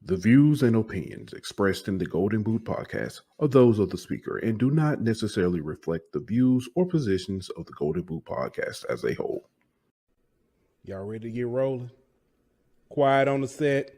The views and opinions expressed in the Golden Boot podcast are those of the speaker and do not necessarily reflect the views or positions of the Golden Boot podcast as a whole. Y'all ready to get rolling? Quiet on the set.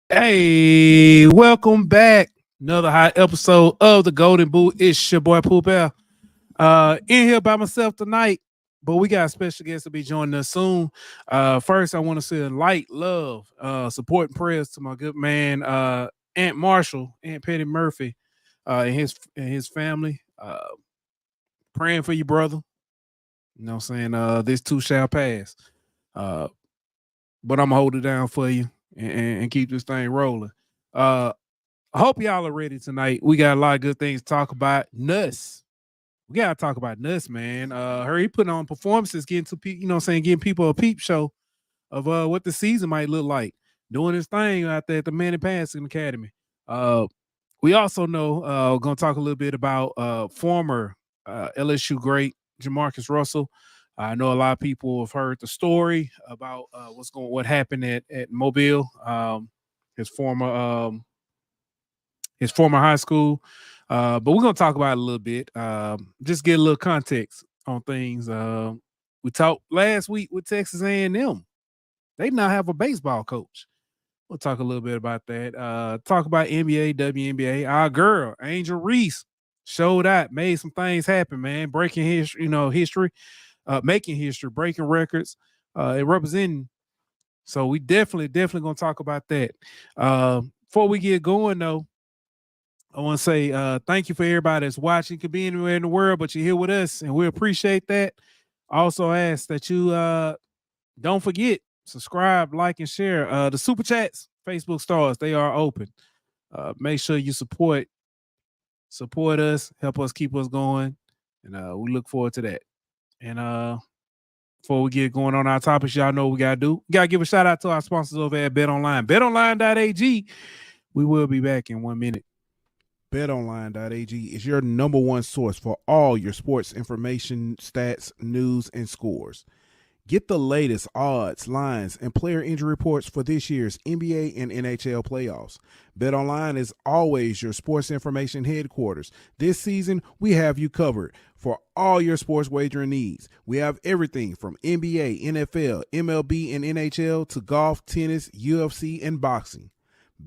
Hey, welcome back. Another hot episode of the Golden Boot. It's your boy Pooh Bear. In here by myself tonight, but we got a special guest to be joining us soon. First, I want to say light love, support and prayers to my good man, Aunt Marshall, Aunt Petty Murphy, and his family. Praying for you, brother. You know what I'm saying? This too shall pass. But I'm gonna hold it down for you. And keep this thing rolling. I hope y'all are ready tonight. We got a lot of good things to talk about. Nuss. We gotta talk about Nuss, man. He putting on performances, getting people a peep show of what the season might look like. Doing his thing out there at the Man and Passing Academy. We also know we're gonna talk a little bit about former LSU great Jamarcus Russell. I know a lot of people have heard the story about what happened at Mobile, his former high school. But we're gonna talk about it a little bit. Just get a little context on things. We talked last week with Texas A&M. They now have a baseball coach. We'll talk a little bit about that. Talk about NBA, WNBA. Our girl, Angel Reese, showed out, made some things happen, man. Breaking history. Making history, breaking records, and representing. So we definitely gonna talk about that. Before we get going, though, I want to say thank you for everybody that's watching. Could be anywhere in the world, but you're here with us, and we appreciate that. I also ask that you don't forget, subscribe, like, and share. The super chats, Facebook stars, they are open. Make sure you support us, help us keep us going, and we look forward to that. And before we get going on our topics, y'all know what we got to do. We got to give a shout out to our sponsors over at BetOnline. BetOnline.ag. We will be back in 1 minute. BetOnline.ag is your number one source for all your sports information, stats, news, and scores. Get the latest odds, lines, and player injury reports for this year's NBA and NHL playoffs. BetOnline is always your sports information headquarters. This season, we have you covered for all your sports wagering needs. We have everything from NBA, NFL, MLB, and NHL to golf, tennis, UFC, and boxing.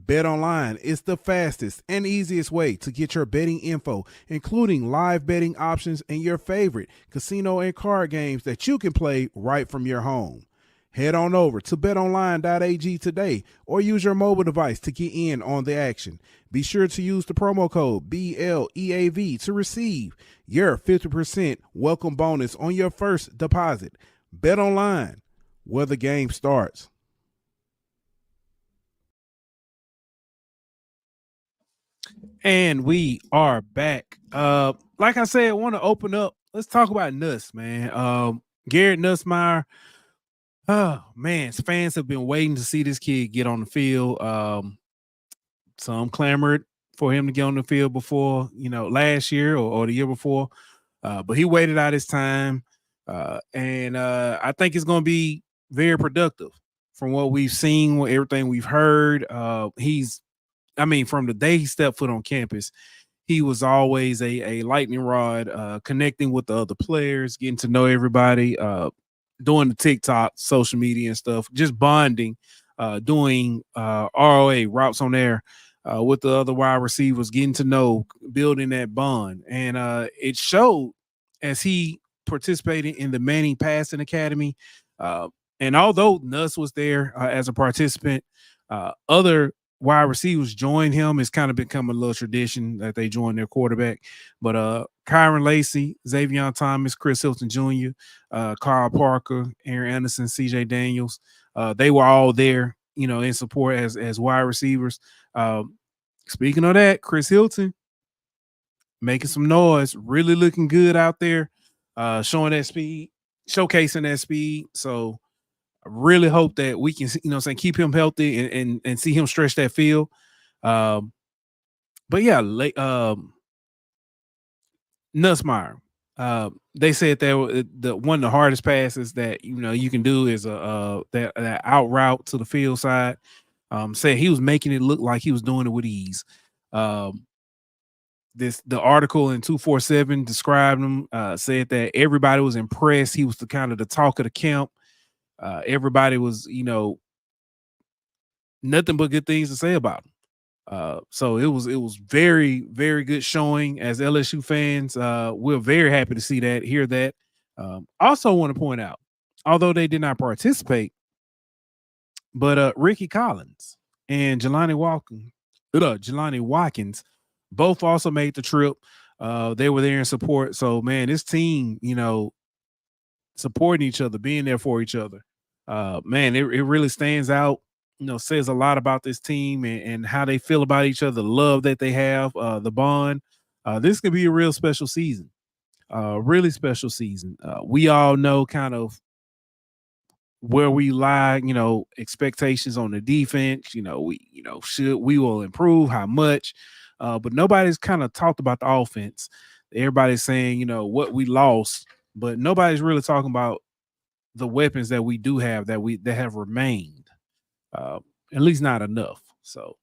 BetOnline is the fastest and easiest way to get your betting info, including live betting options and your favorite casino and card games that you can play right from your home. Head on over to betonline.ag today or use your mobile device to get in on the action. Be sure to use the promo code BLEAV to receive your 50% welcome bonus on your first deposit. BetOnline, where the game starts. And we are back. Like I said, I want to open up. Let's talk about Nuss, man. Garrett Nussmeier. Oh, man, fans have been waiting to see this kid get on the field. Some clamored for him to get on the field before, last year or the year before. But he waited out his time. And I think it's going to be very productive from what we've seen, everything we've heard. From the day he stepped foot on campus, he was always a lightning rod, connecting with the other players, getting to know everybody, doing the TikTok, social media and stuff, just bonding, doing ROA routes on air with the other wide receivers, getting to know, building that bond. And it showed as he participated in the Manning Passing Academy. And although Nuss was there as a participant, other wide receivers join him. It's kind of become a little tradition that they join their quarterback. But Kyron Lacey, Xavier Thomas, Chris Hilton Jr., Carl Parker, Aaron Anderson, CJ Daniels, they were all there, in support as wide receivers. Speaking of that, Chris Hilton making some noise, really looking good out there, showing that speed, showcasing that speed. So I really hope that we can, keep him healthy and see him stretch that field. But yeah, Nussmeier. They said that the one of the hardest passes that you can do is that out route to the field side. Said he was making it look like he was doing it with ease. The article in 247 described him, said that everybody was impressed. He was the kind of the talk of the camp. Everybody was, nothing but good things to say about him. So it was very, very good showing. As LSU fans, we're very happy to see that, hear that. Also want to point out, although they did not participate, but Ricky Collins and Jelani Watkins both also made the trip. They were there in support. So man, this team, supporting each other, being there for each other. Man, it really stands out, says a lot about this team and how they feel about each other, the love that they have, the bond. This could be a real special season, really special season. We all know kind of where we lie, expectations on the defense, we will improve, how much, but nobody's kind of talked about the offense. Everybody's saying, what we lost, but nobody's really talking about the weapons that we do have that have remained, at least not enough. So,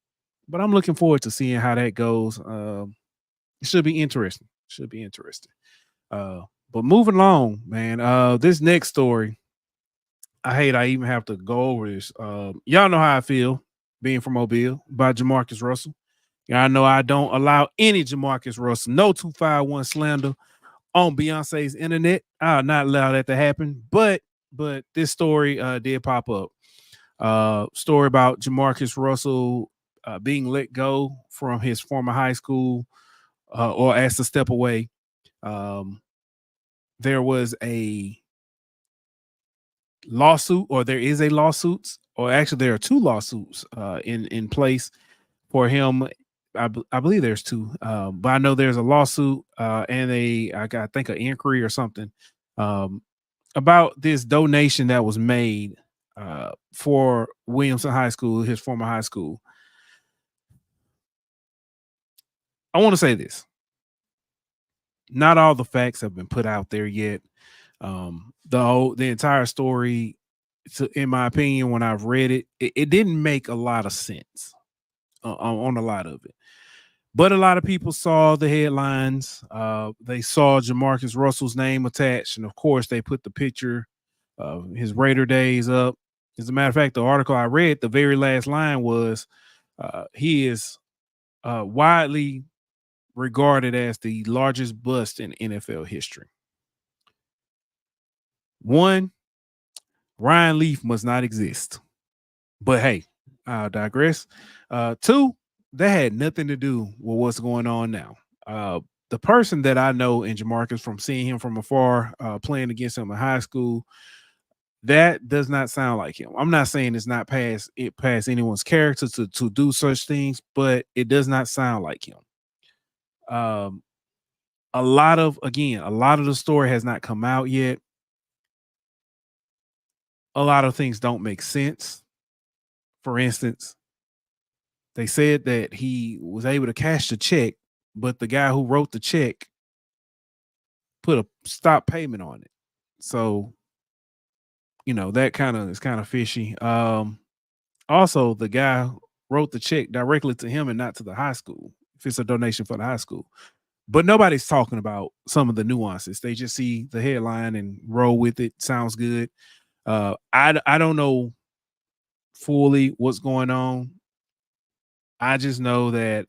but I'm looking forward to seeing how that goes. It should be interesting. But moving along, man, this next story, I even have to go over this. Y'all know how I feel being from Mobile about Jamarcus Russell. Y'all know I don't allow any Jamarcus Russell, no 251 slander on Beyonce's internet. I'll not allow that to happen. But this story did pop up. Story about Jamarcus Russell being let go from his former high school or asked to step away. There was a lawsuit, or there is a lawsuit, or actually there are two lawsuits in place for him. I believe there's two, but I know there's a lawsuit and I think an inquiry or something about this donation that was made for Williamson High School, his former high school. I want to say this. Not all the facts have been put out there yet. The entire story, in my opinion, when I've read it, it didn't make a lot of sense on a lot of it. But a lot of people saw the headlines. They saw Jamarcus Russell's name attached, and of course, they put the picture of his Raider days up. As a matter of fact, the article I read, the very last line was, he is widely regarded as the largest bust in NFL history. One, Ryan Leaf must not exist. But hey, I'll digress. Two, that had nothing to do with what's going on now. The person that I know in Jamarcus from seeing him from afar, playing against him in high school, that does not sound like him. I'm not saying it's not past anyone's character to do such things, but it does not sound like him. A lot of the story has not come out yet. A lot of things don't make sense. For instance, they said that he was able to cash the check, but the guy who wrote the check put a stop payment on it. So, that is kind of fishy. Also, the guy wrote the check directly to him and not to the high school. if it's a donation for the high school. But nobody's talking about some of the nuances. They just see the headline and roll with it. Sounds good. I don't know fully what's going on. I just know that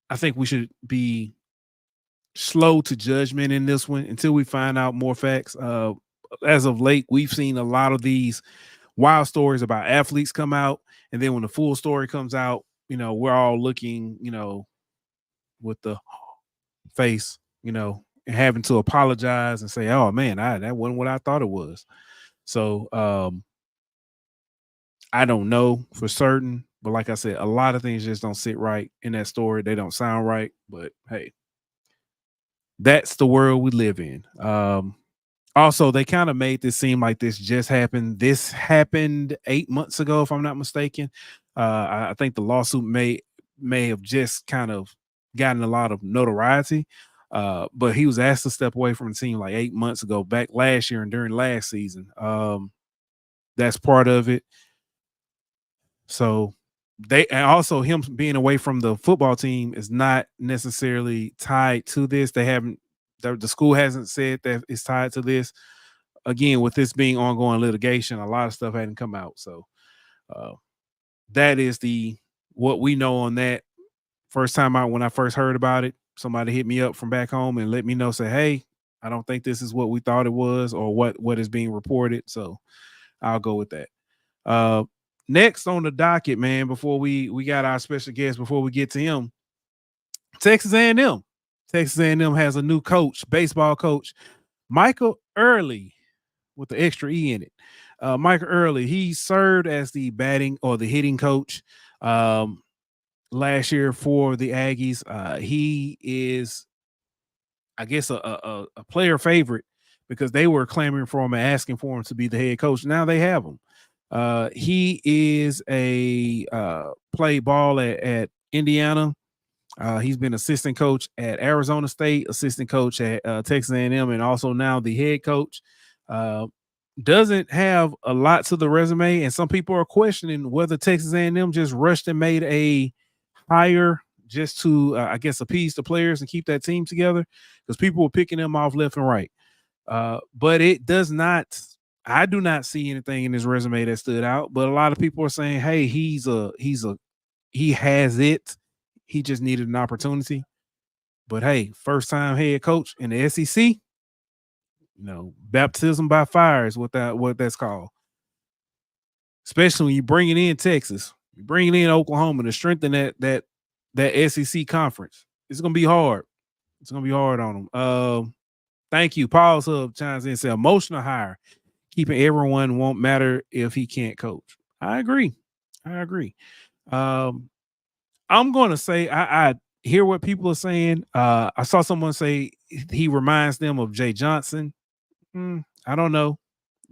I think we should be slow to judgment in this one until we find out more facts. As of late, we've seen a lot of these wild stories about athletes come out, and then when the full story comes out, we're all looking, with the face, and having to apologize and say, "Oh man, that wasn't what I thought it was." So I don't know for certain, but like I said, a lot of things just don't sit right in that story. They don't sound right, but hey, that's the world we live in. Also, they kind of made this seem like this just happened. This happened 8 months ago, if I'm not mistaken. I think the lawsuit may have just kind of gotten a lot of notoriety. But he was asked to step away from the team like 8 months ago, back last year and during last season. That's part of it. So and also him being away from the football team is not necessarily tied to this. They haven't, the school hasn't said that it's tied to this. Again, with this being ongoing litigation, a lot of stuff hadn't come out. So that is what we know on that. First time out, when I first heard about it, somebody hit me up from back home and let me know, say, "Hey, I don't think this is what we thought it was, or what is being reported." So I'll go with that. Next on the docket, man, before we got our special guest, before we get to him, Texas A&M. Texas A&M has a new coach, baseball coach, Michael Early, with the extra E in it. Michael Early, he served as the batting or the hitting coach last year for the Aggies. He is, I guess, a player favorite because they were clamoring for him and asking for him to be the head coach. Now they have him. He is played ball at Indiana. He's been assistant coach at Arizona State, assistant coach at Texas A&M, and also now the head coach. Doesn't have a lot to the resume, and some people are questioning whether Texas A&M just rushed and made a hire just to, I guess, appease the players and keep that team together, because people were picking them off left and right. But it does not. I do not see anything in his resume that stood out, but a lot of people are saying, "Hey, he has it. He just needed an opportunity." But hey, first time head coach in the SEC, baptism by fire is what that's called. Especially when you're bringing in Texas, you're bringing in Oklahoma to strengthen that SEC conference. It's gonna be hard. It's gonna be hard on them. Thank you. Paul's Hub chimes in and says, emotional hire. Keeping everyone won't matter if he can't coach. I agree. I'm going to say I hear what people are saying. I saw someone say he reminds them of Jay Johnson. I don't know.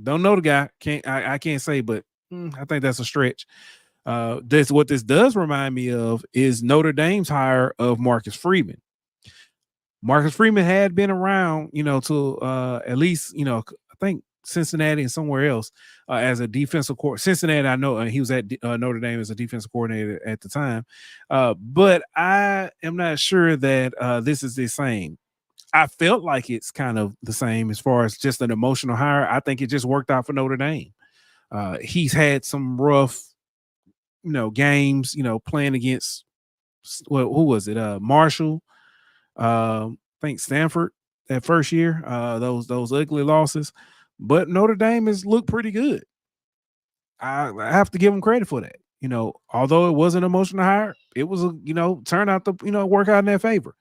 Don't know the guy. I can't say, but I think that's a stretch. What this does remind me of is Notre Dame's hire of Marcus Freeman. Marcus Freeman had been around, to at least, I think Cincinnati and somewhere else as a defensive coordinator. Cincinnati, I know he was at Notre Dame as a defensive coordinator at the time. But I am not sure that this is the same. I felt like it's kind of the same as far as just an emotional hire. I think it just worked out for Notre Dame. He's had some rough, games, playing against, who was it? Marshall. I think Stanford that first year, those ugly losses. But Notre Dame has looked pretty good. I have to give them credit for that. Although it was an emotional hire, it was turned out to work out in their favor.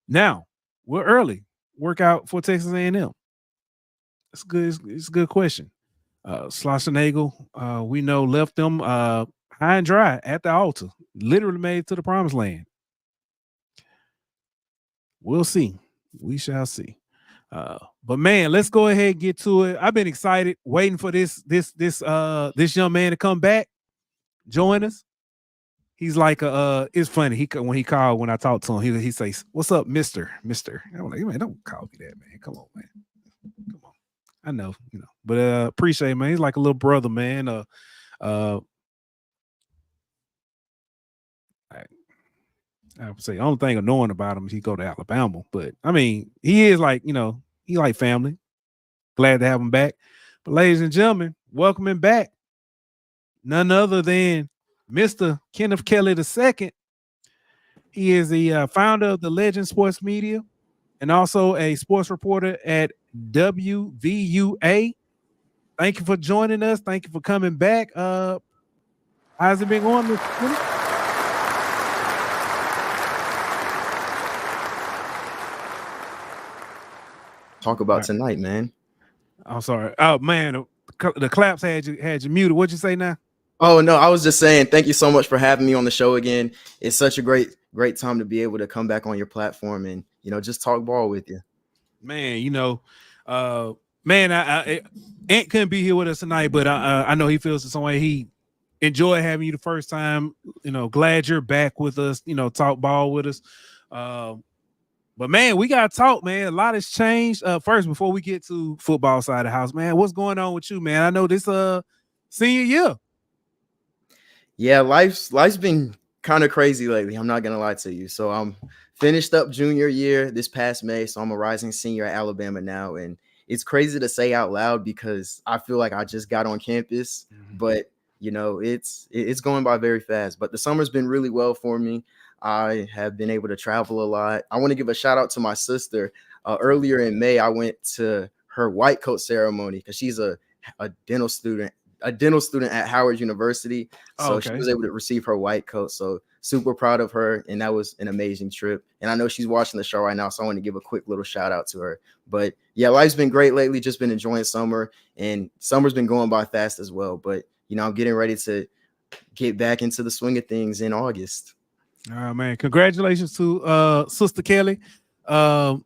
Now we're early. Work out for Texas A&M. It's good. It's a good question. Schlossernagel, we know, left them high and dry at the altar. Literally made it to the promised land. We'll see. We shall see. But man, let's go ahead and get to it. I've been excited, waiting for this young man to come back, join us. He's like, it's funny. When I talked to him, he says, "What's up, Mister?" I'm like, man, don't call me that, man. Come on, man. Come on. I know, but appreciate it, man. He's like a little brother, man. I would say the only thing annoying about him is he go to Alabama, but I mean, he is like, he like family. Glad to have him back. But ladies and gentlemen, welcome him back. None other than Mr. Kenneth Kelly II. He is the founder of the Legend Sports Media and also a sports reporter at WVUA. Thank you for joining us. Thank you for coming back. How's it been going, Mr. Kelly? Talk about tonight, man. I'm sorry. Oh man, the claps had you muted. What'd you say now? Oh no, I was just saying thank you so much for having me on the show again. It's such a great time to be able to come back on your platform and just talk ball with you. Man, Ant couldn't be here with us tonight, but I know he feels the same way. He enjoyed having you the first time. Glad you're back with us. Talk ball with us. But man, we gotta talk, man. A lot has changed. First, before we get to football side of the house, man, what's going on with you, man? I know this senior year. Yeah, life's been kind of crazy lately. I'm not gonna lie to you. So I'm finished up junior year this past May. So I'm a rising senior at Alabama now, and it's crazy to say out loud because I feel like I just got on campus, but it's going by very fast. But the summer's been really well for me. I have been able to travel a lot. I want to give a shout out to my sister. Earlier in May, I went to her white coat ceremony because she's a dental student at Howard University. So she was able to receive her white coat. So super proud of her. And that was an amazing trip. And I know she's watching the show right now, so I want to give a quick little shout out to her. But yeah, life's been great lately. Just been enjoying summer, and summer's been going by fast as well. But I'm getting ready to get back into the swing of things in August. Man, congratulations to Sister Kelly, Dr.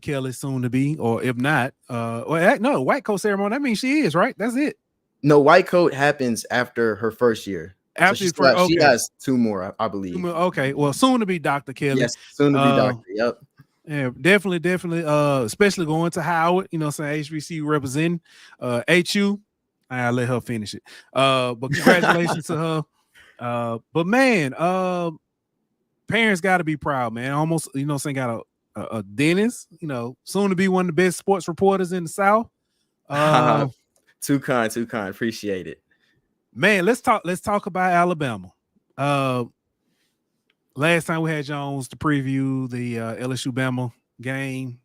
Kelly, soon to be, or if not, no, white coat ceremony. That means she is, right? That's it. No, white coat happens after her first year. After so she has two more, I believe. Okay, well, soon to be Dr. Kelly. Yes, soon to be Dr. Yep. Yeah, definitely. Especially going to Howard, saying HBCU representing HU. I'll let her finish it. But congratulations to her. But man, parents got to be proud, man. Almost, saying got a dentist, soon to be one of the best sports reporters in the South. Too kind. Appreciate it. Man, let's talk about Alabama. Last time we had Jones to preview the LSU Bama game.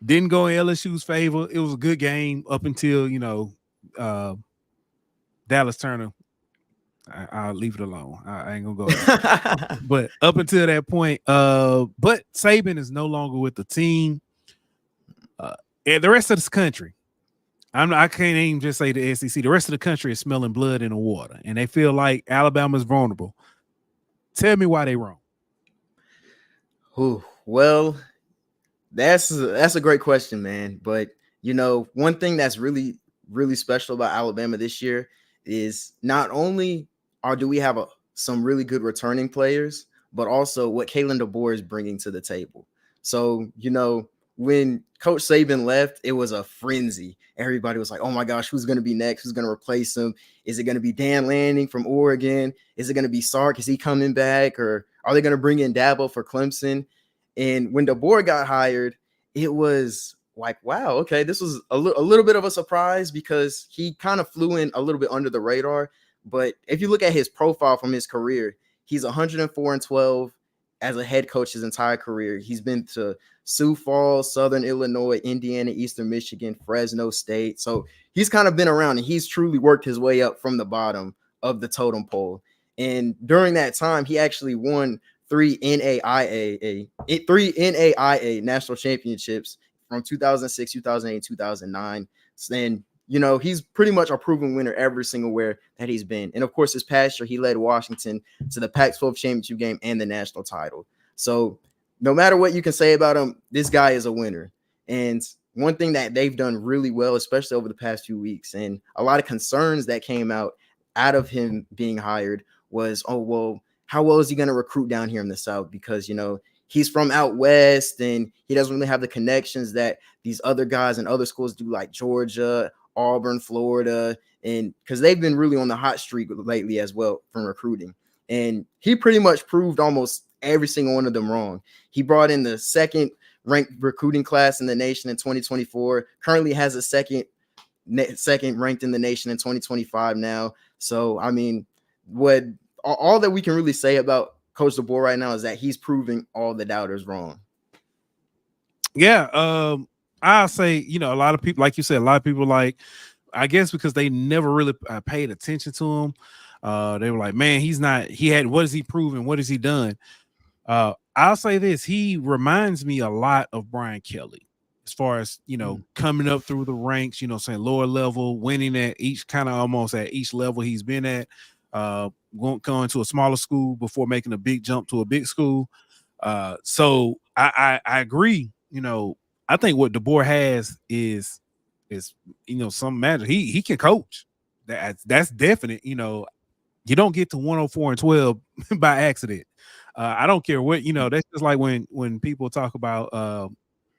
Didn't go in LSU's favor. It was a good game up until, Dallas Turner. I'll leave it alone. I ain't gonna go there. But up until that point, but Saban is no longer with the team. And the rest of this country, I can't even just say the SEC. The rest of the country is smelling blood in the water, and they feel like Alabama's vulnerable. Tell me why they wrong. Well, that's a great question, man. But one thing that's really, really special about Alabama this year is not only do we have some really good returning players, but also what Kalen DeBoer is bringing to the table. So, when Coach Saban left, it was a frenzy. Everybody was like, oh my gosh, who's going to be next? Who's going to replace him? Is it going to be Dan Lanning from Oregon? Is it going to be Sark? Is he coming back? Or are they going to bring in Dabo for Clemson? And when DeBoer got hired, it was like, wow, okay, this was a little bit of a surprise because he kind of flew in a little bit under the radar. But if you look at his profile from his career, he's 104-12 as a head coach his entire career. He's been to Sioux Falls, Southern Illinois, Indiana, Eastern Michigan, Fresno State. So he's kind of been around, and he's truly worked his way up from the bottom of the totem pole. And during that time, he actually won three NAIA national championships from 2006, 2008, 2009. And, he's pretty much a proven winner every single where that he's been. And, of course, this past year, he led Washington to the Pac-12 championship game and the national title. So no matter what you can say about him, this guy is a winner. And one thing that they've done really well, especially over the past few weeks, and a lot of concerns that came out of him being hired was, oh, well, how well is he going to recruit down here in the South? Because, he's from out West and he doesn't really have the connections that these other guys and other schools do, like Georgia, Auburn, Florida, and because they've been really on the hot streak lately as well from recruiting. And he pretty much proved almost every single one of them wrong. He brought in the second ranked recruiting class in the nation in 2024, currently has a second ranked in the nation in 2025 now. So, I mean, all that we can really say about Coach DeBoer right now is that he's proving all the doubters wrong. Yeah, I'll say, a lot of people, like you said, a lot of people, like, I guess because they never really paid attention to him. They were like, man, what has he proven? What has he done? I'll say this. He reminds me a lot of Brian Kelly as far as, coming up through the ranks, saying lower level, winning at each kind of almost at each level he's been at, going to a smaller school before making a big jump to a big school. So I agree. I think what DeBoer has is some magic. He can coach. That's definite. You don't get to 104-12 by accident. I don't care what, that's just like when people talk about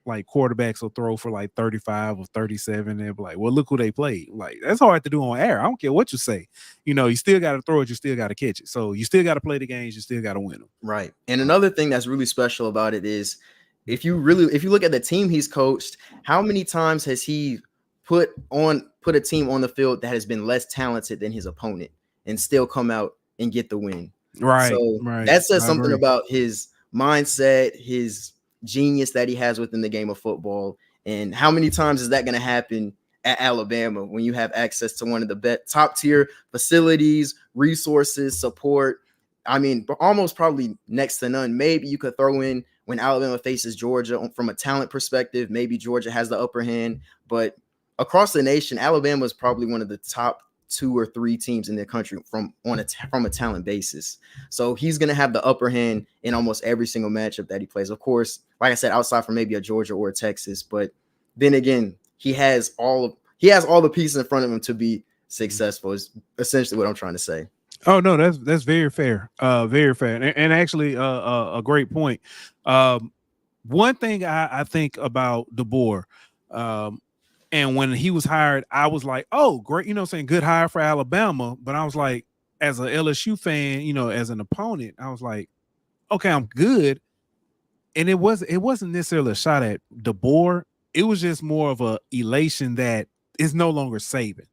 like quarterbacks will throw for like 35 or 37. They'll be like, well, look who they played. Like, that's hard to do on air. I don't care what you say. You still got to throw it. You still got to catch it. So you still got to play the games. You still got to win them. Right. And another thing that's really special about it is if you look at the team he's coached, how many times has he put a team on the field that has been less talented than his opponent and still come out and get the win? Right. So that says something about his mindset, his genius that he has within the game of football. And how many times is that going to happen at Alabama when you have access to one of the top tier facilities, resources, support? I mean, almost probably next to none. Maybe you could throw in when Alabama faces Georgia from a talent perspective. Maybe Georgia has the upper hand, but across the nation, Alabama is probably one of the top 2 or 3 teams in the country from a talent basis. So he's going to have the upper hand in almost every single matchup that he plays. Of course, like I said, outside from maybe a Georgia or a Texas, but then again, he has all the pieces in front of him to be successful is essentially what I'm trying to say. Oh no, that's very fair. Very fair. And actually a great point. One thing I think about DeBoer, and when he was hired, I was like, oh, great, saying good hire for Alabama. But I was like, as an LSU fan, as an opponent, I was like, okay, I'm good. And it wasn't necessarily a shot at DeBoer. It was just more of a elation that is no longer Saban.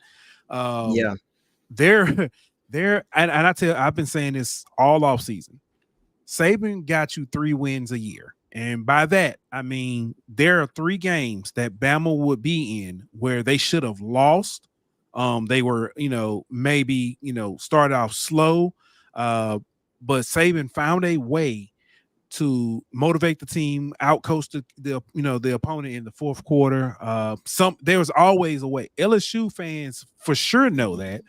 Yeah. I've been saying this all off season. Saban got you 3 wins a year. And by that, I mean, there are 3 games that Bama would be in where they should have lost. They were, maybe, started off slow. But Saban found a way to motivate the team, outcoach the opponent in the fourth quarter. There was always a way. LSU fans for sure know that.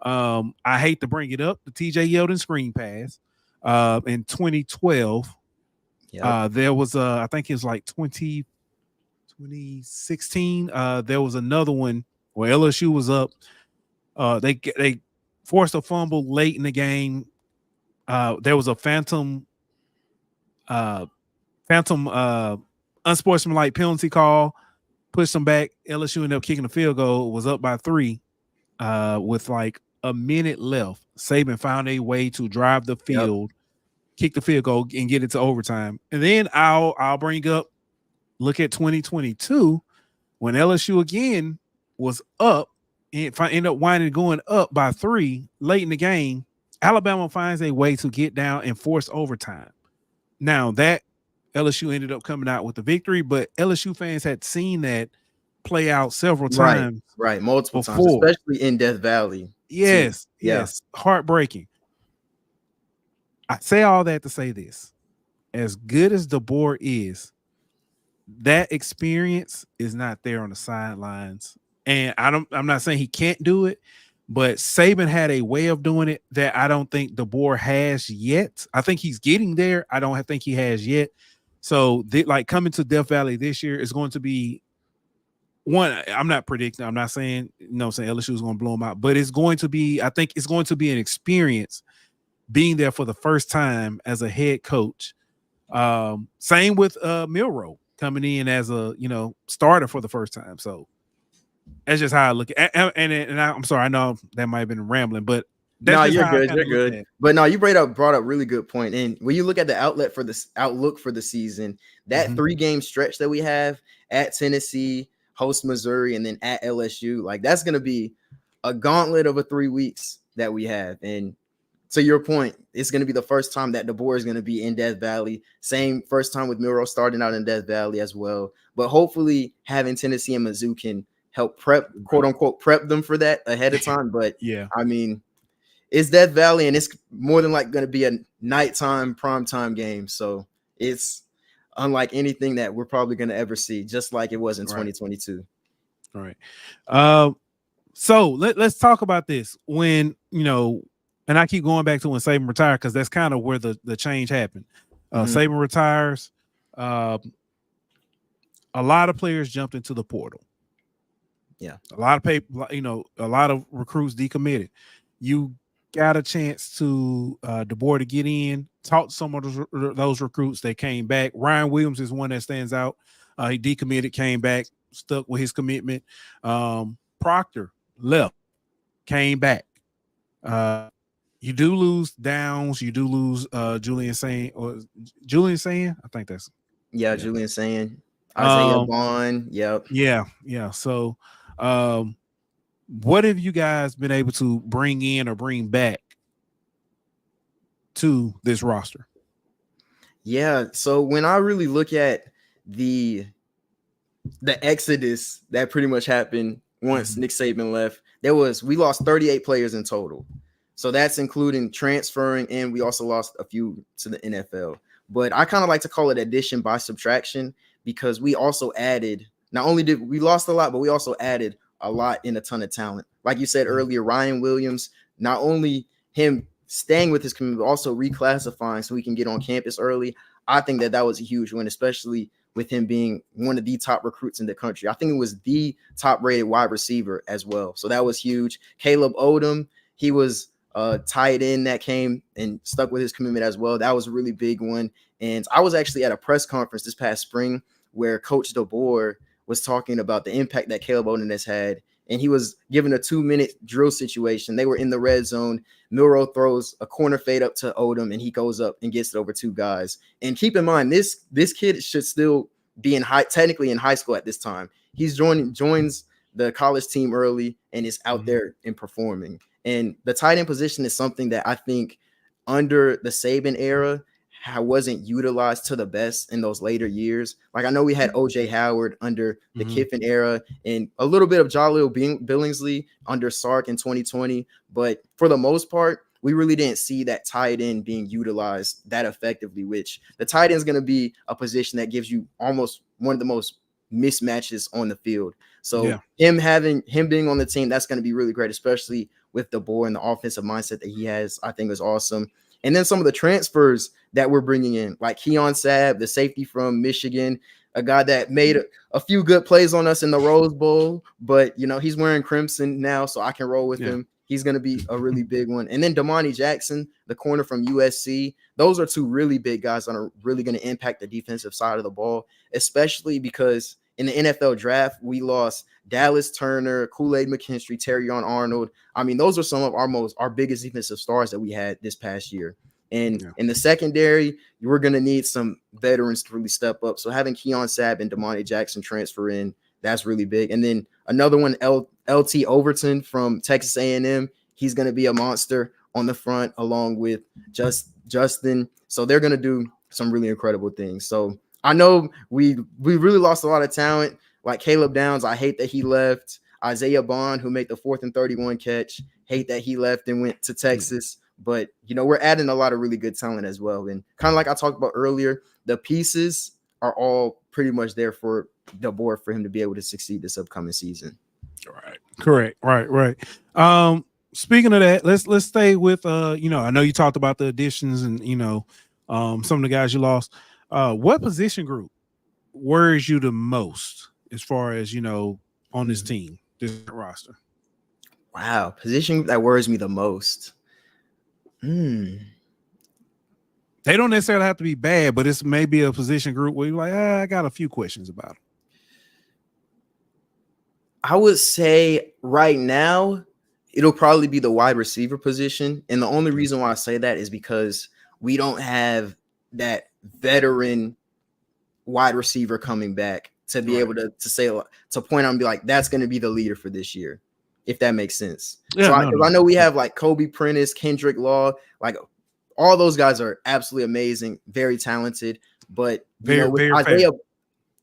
I hate to bring it up, the TJ Yeldon screen pass in 2012. Yep. There was I think it was like 2016. There was another one where LSU was up. They forced a fumble late in the game. There was a phantom unsportsmanlike penalty call, pushed them back. LSU ended up kicking the field goal, was up by 3 with like a minute left. Saban found a way to drive the field, kick the field goal, and get it to overtime. And then I'll bring up, look at 2022 when LSU again was up and ended up going up by 3 late in the game. Alabama finds a way to get down and force overtime. Now that LSU ended up coming out with the victory, but LSU fans had seen that play out several times. Right. Multiple times, especially in Death Valley. Yes. Yes. Heartbreaking. I say all that to say this. As good as DeBoer is, that experience is not there on the sidelines. And I'm not saying he can't do it, but Saban had a way of doing it that I don't think DeBoer has yet. I think he's getting there. I don't think he has yet. So like coming to Death Valley this year is going to be one. I'm not predicting. I'm not saying, saying LSU is going to blow them out, but it's going to be, I think it's going to be an experience being there for the first time as a head coach. Same with Milroe coming in as a, starter for the first time. So that's just how I look at it. And I'm sorry, I know that might have been rambling, but That's No, just you're how I good. kind You're of look at good. it. But no, you brought up really good point. And when you look at the outlook for the season, that 3-game stretch that we have at Tennessee, host Missouri, and then at LSU, like that's gonna be a gauntlet of a 3 weeks that we have. And to your point, it's gonna be the first time that DeBoer is gonna be in Death Valley. Same first time with Milroe starting out in Death Valley as well. But hopefully having Tennessee and Mizzou can help prep, quote unquote, prep them for that ahead of time. But Yeah. I mean, it's Death Valley, and it's more than like going to be a nighttime primetime game. So it's unlike anything that we're probably going to ever see, just like it was in 2022. All right. So let's talk about this. When, and I keep going back to when Saban retired, because that's kind of where the change happened. Saban retires. A lot of players jumped into the portal. Yeah. A lot of people, a lot of recruits decommitted. You got a chance to DeBoer to get in, talk to some of those recruits that came back. Ryan Williams is one that stands out. He decommitted, came back, stuck with his commitment. Proctor left, came back. You do lose Downs. You do lose Julian Saying. I think that's Julian Saying, Isaiah Bond. Yep. Yeah. So, what have you guys been able to bring in or bring back to this roster? Yeah. So when I really look at the exodus that pretty much happened once Nick Saban left, we lost 38 players in total. So that's including transferring, and we also lost a few to the NFL. But I kind of like to call it addition by subtraction, because we also added, not only did we lost a lot, but we also added a lot in a ton of talent. Like you said earlier, Ryan Williams, not only him staying with his community, but also reclassifying so he can get on campus early. I think that was a huge win, especially with him being one of the top recruits in the country. I think it was the top rated wide receiver as well. So that was huge. Caleb Odom, he was tight end that came and stuck with his commitment as well. That was a really big one. And I was actually at a press conference this past spring where Coach DeBoer was talking about the impact that Caleb Odom has had. And he was given a 2-minute drill situation. They were in the red zone. Milroe throws a corner fade up to Odom, and he goes up and gets it over 2 guys. And keep in mind, this kid should still be technically in high school at this time. He's joins the college team early and is out there and performing. And the tight end position is something that I think under the Saban era wasn't utilized to the best in those later years. Like I know we had OJ Howard under the Kiffin era and a little bit of Jaleel Billingsley under Sark in 2020. But for the most part, we really didn't see that tight end being utilized that effectively, which the tight end is going to be a position that gives you almost one of the most mismatches on the field. So him being on the team, that's going to be really great, especially with DeBoer and the offensive mindset that he has. I think is awesome. And then some of the transfers that we're bringing in, like Keon Sabb, the safety from Michigan, a guy that made a few good plays on us in the Rose Bowl, but he's wearing crimson now, so I can roll with him. He's going to be a really big one. And then Damani Jackson, the corner from USC. Those are 2 really big guys that are really going to impact the defensive side of the ball, especially because in the NFL draft, we lost Dallas Turner, Kool-Aid McKinstry, Terrion Arnold. I mean, those are some of our biggest defensive stars that we had this past year. And in the secondary, we're going to need some veterans to really step up. So having Keon Sabb and Damani Jackson transfer in, that's really big. And then another one, LT Overton from Texas A&M. He's going to be a monster on the front along with Justin. So they're going to do some really incredible things. So I know we really lost a lot of talent, like Caleb Downs. I hate that he left. Isaiah Bond, who made the 4th and 31 catch, hate that he left and went to Texas. But, we're adding a lot of really good talent as well. And kind of like I talked about earlier, the pieces are all pretty much there for DeBoer for him to be able to succeed this upcoming season. Right. Correct. Right. Speaking of that, let's stay with I know you talked about the additions and some of the guys you lost. What position group worries you the most as far as on this team, this roster? Wow, position that worries me the most. They don't necessarily have to be bad, but it's maybe a position group where you're like, I got a few questions about them. I would say right now it'll probably be the wide receiver position. And the only reason why I say that is because we don't have that veteran wide receiver coming back to be able to say, to point out and be like, that's going to be the leader for this year, if that makes sense. Yeah, so I know we have like Kobe Prentice, Kendrick Law, like all those guys are absolutely amazing, very talented, but very Isaiah, fair.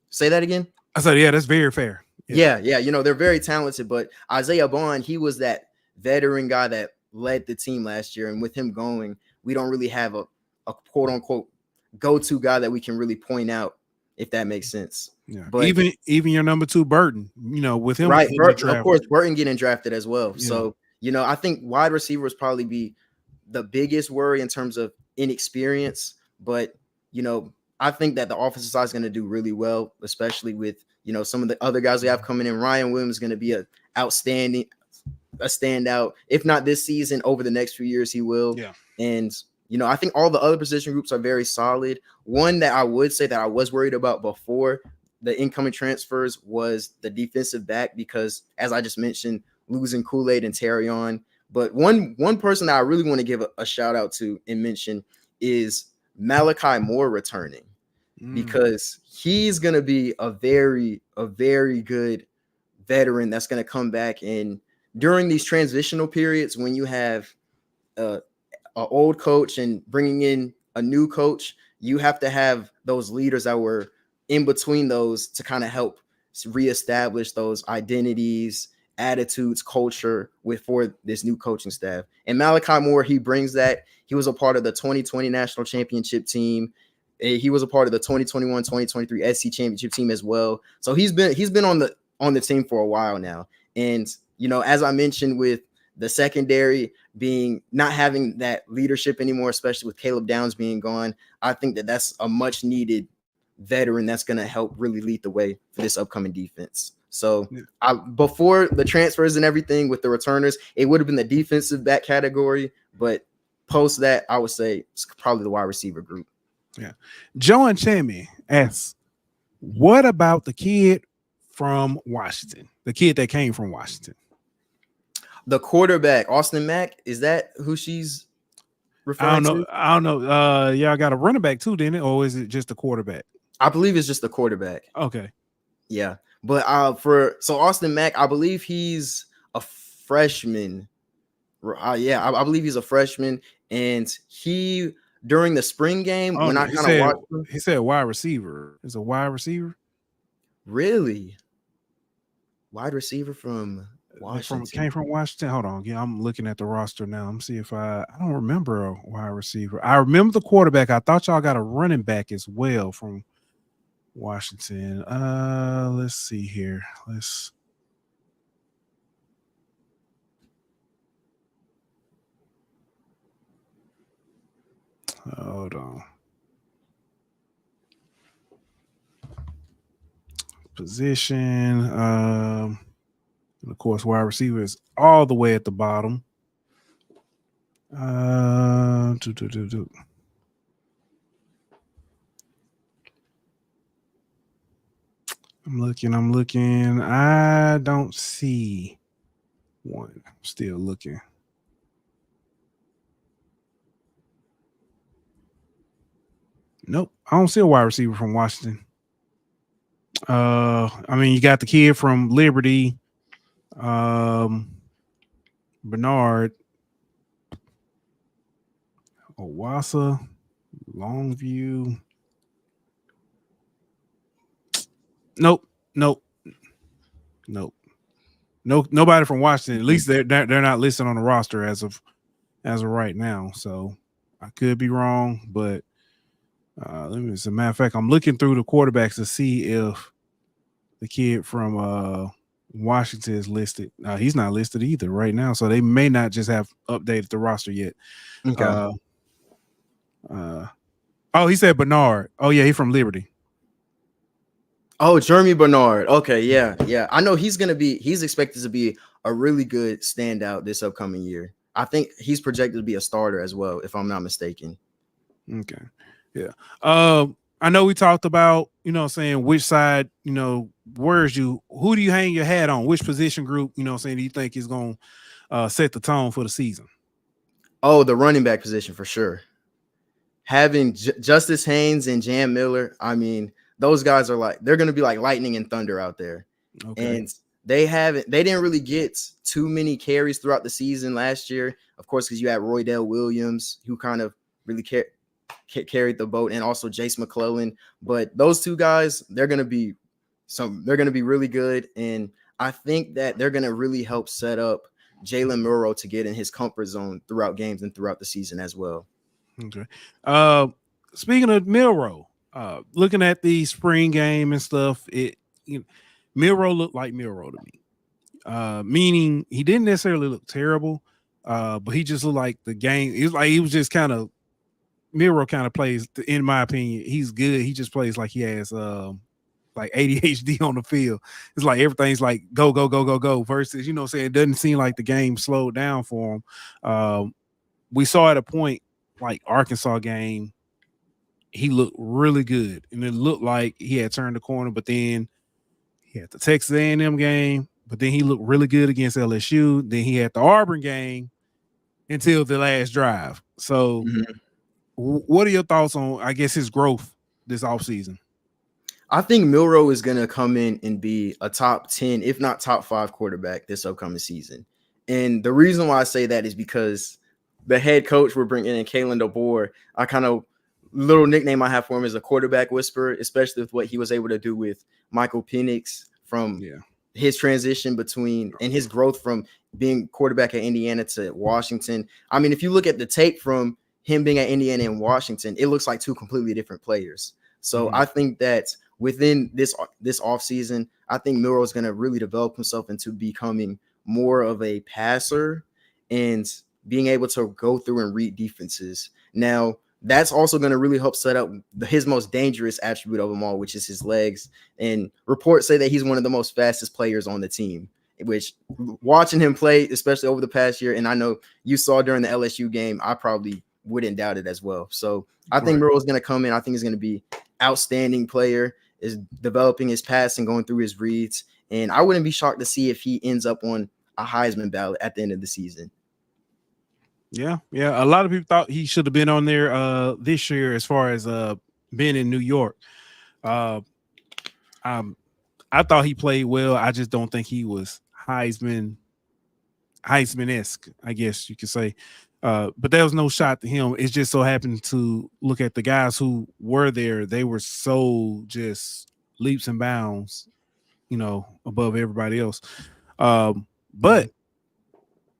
Say that again. I said, yeah, that's very fair. Yeah. They're very talented, but Isaiah Bond, he was that veteran guy that led the team last year, and with him going, we don't really have a quote unquote go-to guy that we can really point out, if that makes sense. Yeah, but even your number 2 Burton, with him, right? Of course, Burton getting drafted as well. Yeah. So I think wide receivers probably be the biggest worry in terms of inexperience. But I think that the offensive side is going to do really well, especially with some of the other guys we have coming in. Ryan Williams is going to be a standout, if not this season, over the next few years he will. Yeah, and I think all the other position groups are very solid. One that I would say that I was worried about before the incoming transfers was the defensive back, because as I just mentioned, losing Kool-Aid and Terrion. But one person that I really want to give a shout out to and mention is Malachi Moore returning, because he's going to be a very good veteran that's going to come back. And during these transitional periods, when you have an old coach and bringing in a new coach, you have to have those leaders that were in between those to kind of help reestablish those identities, attitudes, culture for this new coaching staff. And Malachi Moore, he brings that. He was a part of the 2020 national championship team. He was a part of the 2021-2023 SC championship team as well. So he's been on the team for a while now. And as I mentioned, with the secondary not having that leadership anymore, especially with Caleb Downs being gone, I think that that's a much needed veteran that's going to help really lead the way for this upcoming defense. So before the transfers and everything with the returners, it would have been the defensive back category, but post that, I would say it's probably the wide receiver group. Yeah. Joe and Chammy asks, what about the kid from Washington? The kid that came from Washington? The quarterback, Austin Mack, is that who she's referring to? I don't know. Y'all got a running back too, didn't it? Or is it just a quarterback? I believe it's just the quarterback. Okay. Yeah. But so Austin Mack, I believe he's a freshman. I believe he's a freshman. And he, during the spring game, when I kind of watched him, he said wide receiver. Is a wide receiver? Really? Wide receiver from Washington. Came from Washington. Hold on. Yeah, I'm looking at the roster now. I'm see if I don't remember a wide receiver. I remember the quarterback. I thought y'all got a running back as well from Washington. Let's see here. Hold on. Position. And of course, wide receiver is all the way at the bottom. I'm looking. I don't see one. Still looking. Nope. I don't see a wide receiver from Washington. I mean, you got the kid from Liberty, Bernard, Owasa, Longview. Nope. Nobody from Washington. At least they're not listed on the roster as of right now. So I could be wrong, but as a matter of fact, I'm looking through the quarterbacks to see if the kid from Washington is listed. He's not listed either right now, so they may not just have updated the roster yet. Okay. He said Bernard. Oh yeah, he's from Liberty. Oh, Jeremy Bernard. Okay, yeah. I know he's expected to be a really good standout this upcoming year. I think he's projected to be a starter as well, if I'm not mistaken. Okay. Yeah. I know we talked about, saying which side, who do you hang your hat on? Which position group, do you think is going set the tone for the season? Oh, the running back position for sure. Having Justice Haynes and Jam Miller, I mean, those guys are they're going to be like lightning and thunder out there. Okay. And they didn't really get too many carries throughout the season last year, of course, because you had Roydell Williams, who kind of really carried the boat, and also Jace McClellan. But those two guys, they're going to be really good. And I think that they're going to really help set up Jalen Milroe to get in his comfort zone throughout games and throughout the season as well. Okay. Speaking of Milroe, looking at the spring game and stuff, Milroe looked like Milroe to me. Meaning he didn't necessarily look terrible, but he just looked like the game. He was just kind of Milroe kind of plays, in my opinion, he's good. He just plays like he has like ADHD on the field. It's like everything's like go, go, go, go, go versus, you know what I'm saying, it doesn't seem like the game slowed down for him. We saw at a point like Arkansas game, he looked really good, and it looked like he had turned the corner, but then he had the Texas A&M game, but then he looked really good against LSU. Then he had the Auburn game until the last drive. So what are your thoughts on, I guess, his growth this offseason? I think Milroe is going to come in and be a top 10, if not top 5 quarterback this upcoming season. And the reason why I say that is because the head coach we're bringing in, Kalen DeBoer, I kind of little nickname I have for him is a quarterback whisperer, especially with what he was able to do with Michael Penix from his transition between and his growth from being quarterback at Indiana to Washington. I mean, if you look at the tape from him being at Indiana and Washington, it looks like two completely different players. So I think that within this offseason, I think Milroe is going to really develop himself into becoming more of a passer and being able to go through and read defenses. Now, that's also going to really help set up his most dangerous attribute of them all, which is his legs. And reports say that he's one of the most fastest players on the team, which watching him play, especially over the past year, and I know you saw during the LSU game, I probably wouldn't doubt it as well. So I think Milroe is going to come in. I think he's going to be outstanding player, is developing his passing, going through his reads. And I wouldn't be shocked to see if he ends up on a Heisman ballot at the end of the season. Yeah. A lot of people thought he should have been on there this year as far as being in New York. I thought he played well. I just don't think he was Heisman-esque, I guess you could say. But there was no shot to him. It just so happened to look at the guys who were there. They were so just leaps and bounds, above everybody else. But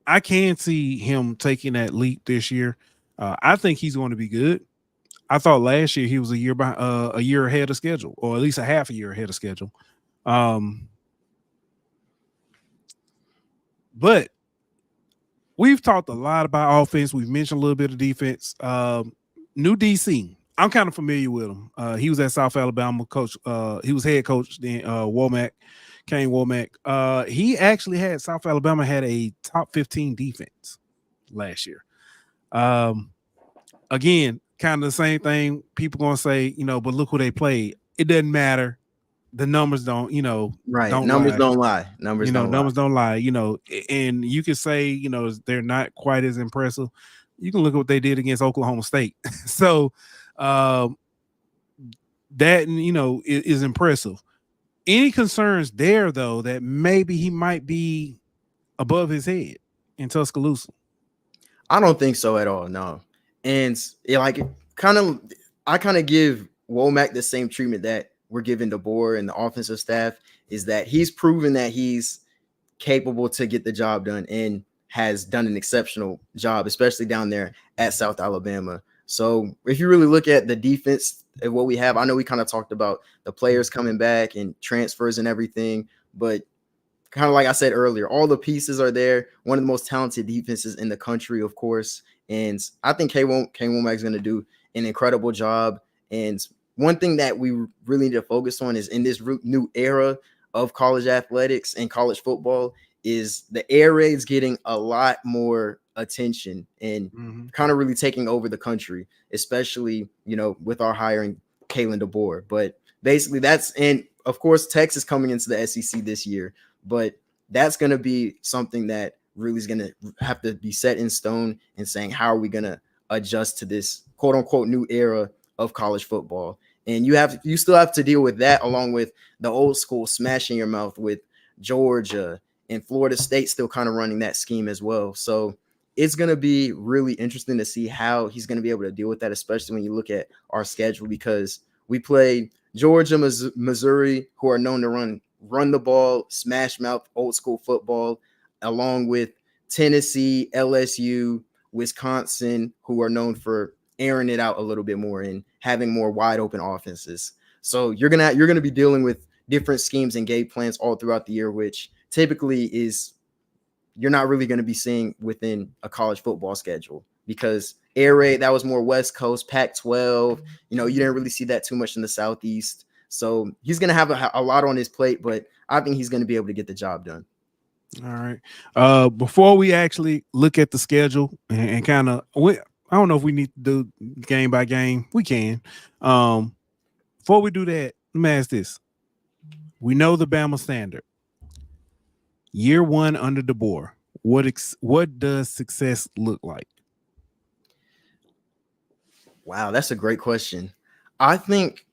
I can see him taking that leap this year. I think he's going to be good. I thought last year he was a year ahead of schedule, or at least a half a year ahead of schedule. But we've talked a lot about offense. We've mentioned a little bit of defense. New DC, I'm kind of familiar with him. He was at South Alabama coach. He was head coach then. Kane Womack. He actually had South Alabama had a top 15 defense last year. Again, kind of the same thing. People gonna say, but look who they played. It doesn't matter. The numbers don't, right. Numbers don't lie. Numbers don't lie. And you can say, they're not quite as impressive. You can look at what they did against Oklahoma State. So that is impressive. Any concerns there, though, that maybe he might be above his head in Tuscaloosa? I don't think so at all, no. And I kind of give Womack the same treatment that we're giving DeBoer and the offensive staff, is that he's proven that he's capable to get the job done and has done an exceptional job, especially down there at South Alabama. So if you really look at the defense and what we have, I know we kind of talked about the players coming back and transfers and everything, but kind of like I said earlier, all the pieces are there. One of the most talented defenses in the country, of course. And I think Kane Womack is going to do an incredible job. And one thing that we really need to focus on is in this new era of college athletics and college football is the air raids getting a lot more attention and kind of really taking over the country, especially, with our hiring Kalen DeBoer. But basically and of course, Texas coming into the SEC this year, but that's going to be something that really is going to have to be set in stone and saying, how are we going to adjust to this quote unquote new era of college football? And you still have to deal with that, along with the old school smashing your mouth with Georgia and Florida State still kind of running that scheme as well. So it's going to be really interesting to see how he's going to be able to deal with that, especially when you look at our schedule, because we play Georgia, Missouri, who are known to run the ball, smash mouth, old school football, along with Tennessee, LSU, Wisconsin, who are known for airing it out a little bit more and having more wide open offenses. So you're gonna be dealing with different schemes and game plans all throughout the year, which typically is you're not really going to be seeing within a college football schedule, because air raid, that was more West Coast, Pac-12. You didn't really see that too much in the Southeast. So he's going to have a lot on his plate, but I think he's going to be able to get the job done. All right. Before we actually look at the schedule and kind of, I don't know if we need to do game by game. We can. Before we do that, let me ask this. We know the Bama standard. Year one under DeBoer, what does success look like? Wow, that's a great question. I think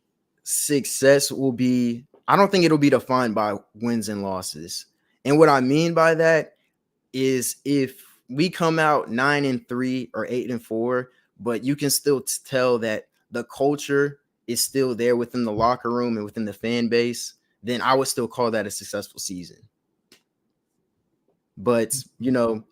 success will be, I don't think it'll be defined by wins and losses. And what I mean by that is if we come out 9-3 or 8-4, but you can still tell that the culture is still there within the locker room and within the fan base, then I would still call that a successful season. But,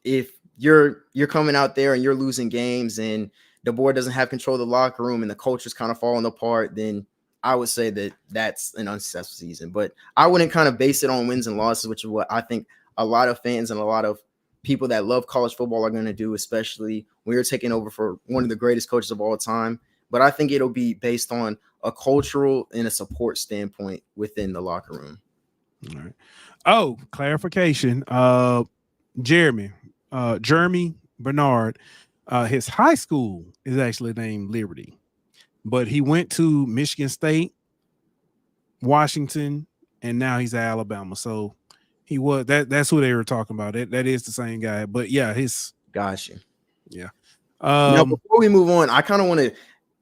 if you're coming out there and you're losing games and the board doesn't have control of the locker room and the culture's kind of falling apart, then I would say that that's an unsuccessful season. But I wouldn't kind of base it on wins and losses, which is what I think a lot of fans and a lot of people that love college football are going to do, especially when you're taking over for one of the greatest coaches of all time. But I think it'll be based on a cultural and a support standpoint within the locker room. All right. Oh, clarification. Jeremy Bernard, his high school is actually named Liberty, but he went to Michigan State, Washington, and now he's at Alabama. So he was that's who they were talking about. That is the same guy. But yeah, Gotcha. Yeah. Now, before we move on, I kind of want to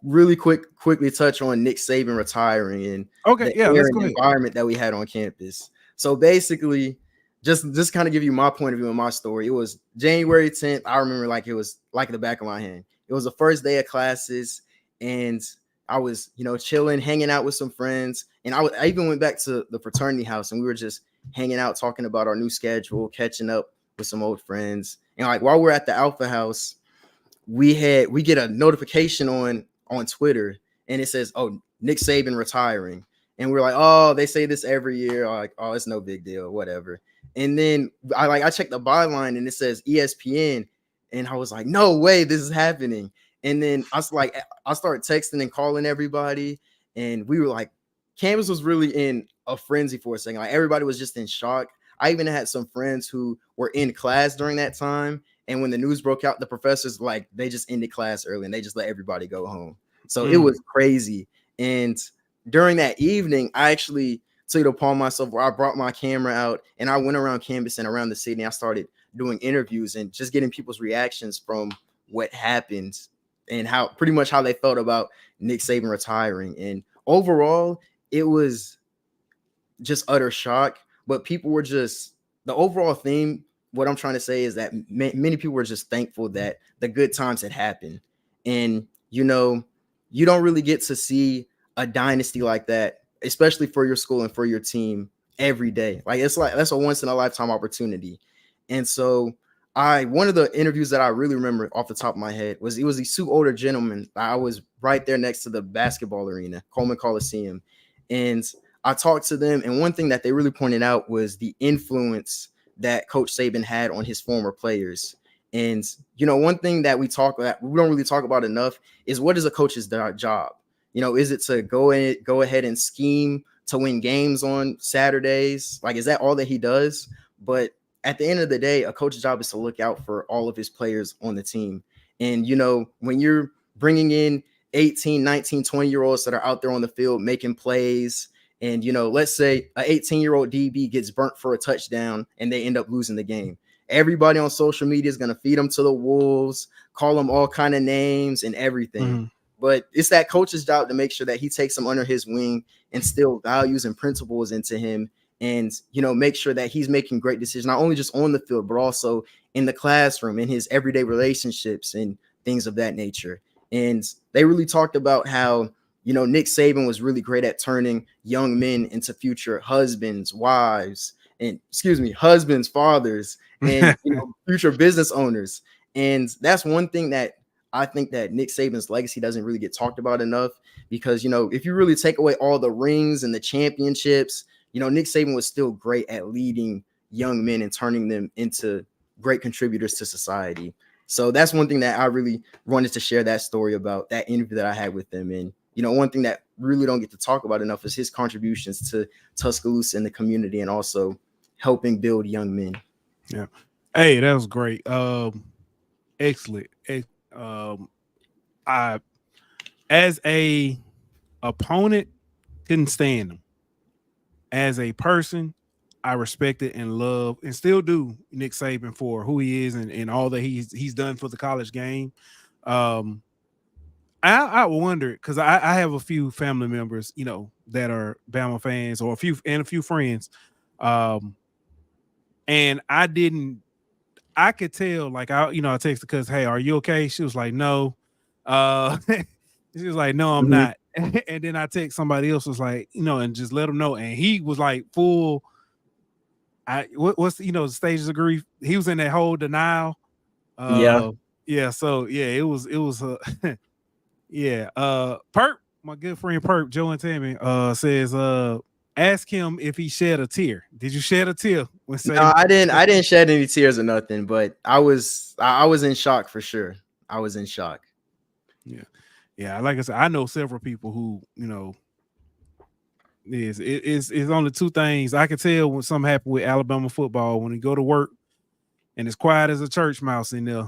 really quickly touch on Nick Saban retiring and the environment that we had on campus. So basically, just kind of give you my point of view and my story. It was January 10th. I remember like it was like the back of my hand. It was the first day of classes, and I was, chilling, hanging out with some friends. And I even went back to the fraternity house, and we were just hanging out, talking about our new schedule, catching up with some old friends. And like while we're at the Alpha House, we get a notification on Twitter, and it says, "Oh, Nick Saban retiring." And we're like, "Oh, they say this every year." Like, "Oh, it's no big deal, whatever." And then I checked the byline, and it says ESPN, and I was like, "No way, this is happening." And then I started texting and calling everybody, and we were like, campus was really in a frenzy for a second. Like everybody was just in shock. I even had some friends who were in class during that time, and when the news broke out, the professors they just ended class early and they just let everybody go home. So it was crazy. And during that evening, I actually took it upon myself where I brought my camera out and I went around campus and around the city. And I started doing interviews and just getting people's reactions from what happened and how they felt about Nick Saban retiring. And overall, it was just utter shock. But people were just, the overall theme, what I'm trying to say is that many people were just thankful that the good times had happened. And, you don't really get to see a dynasty like that, especially for your school and for your team every day. That's a once in a lifetime opportunity. And so one of the interviews that I really remember off the top of my head was these two older gentlemen. I was right there next to the basketball arena, Coleman Coliseum. And I talked to them. And one thing that they really pointed out was the influence that Coach Saban had on his former players. And, one thing that we don't really talk about enough is what is a coach's job? Is it to go ahead and scheme to win games on Saturdays? Like, is that all that he does? But at the end of the day, a coach's job is to look out for all of his players on the team. And, when you're bringing in 18, 19, 20-year-olds that are out there on the field making plays, and, let's say an 18-year-old DB gets burnt for a touchdown and they end up losing the game. everybody on social media is going to feed him to the wolves, call him all kind of names and everything. Mm-hmm. But it's that coach's job to make sure that he takes him under his wing, instill values and principles into him, and, you know, make sure that he's making great decisions, not only just on the field, but also in the classroom, in his everyday relationships and things of that nature. And they really talked about how, you know, Nick Saban was really great at turning young men into future husbands, wives, and husbands, fathers, and, you know, future business owners. And that's one thing that I think that Nick Saban's legacy doesn't really get talked about enough, because, you know, if you really take away all the rings and the championships, you know, Nick Saban was still great at leading young men and turning them into great contributors to society. So that's one thing that I really wanted to share that story about, that interview that I had with him. And, you know, one thing that really don't get to talk about enough is his contributions to Tuscaloosa and the community, and also helping build young men. Yeah. Hey, that was great. Excellent. I, as a opponent, couldn't stand him. As a person, I respected and love and still do Nick Saban for who he is and all that he's done for the college game. I wonder, because I have a few family members, you know, that are Bama fans, or a few friends. And I could tell, like, I texted because, hey, are you okay? She was like, no. She was like, no, I'm not. And then I text somebody else, was like, you know, and just let him know. And he was like full. What's the stages of grief? He was in that whole denial. Yeah. So yeah, it was yeah. Perp, my good friend Perp, Joe and Tammy, says, ask him if he shed a tear. Did you shed a tear when saying? No, I didn't shed any tears or nothing, but I was in shock for sure. I was in shock. Yeah. Like I said, I know several people who, you know, it's only two things I can tell when something happened with Alabama football. When you go to work and it's quiet as a church mouse in there,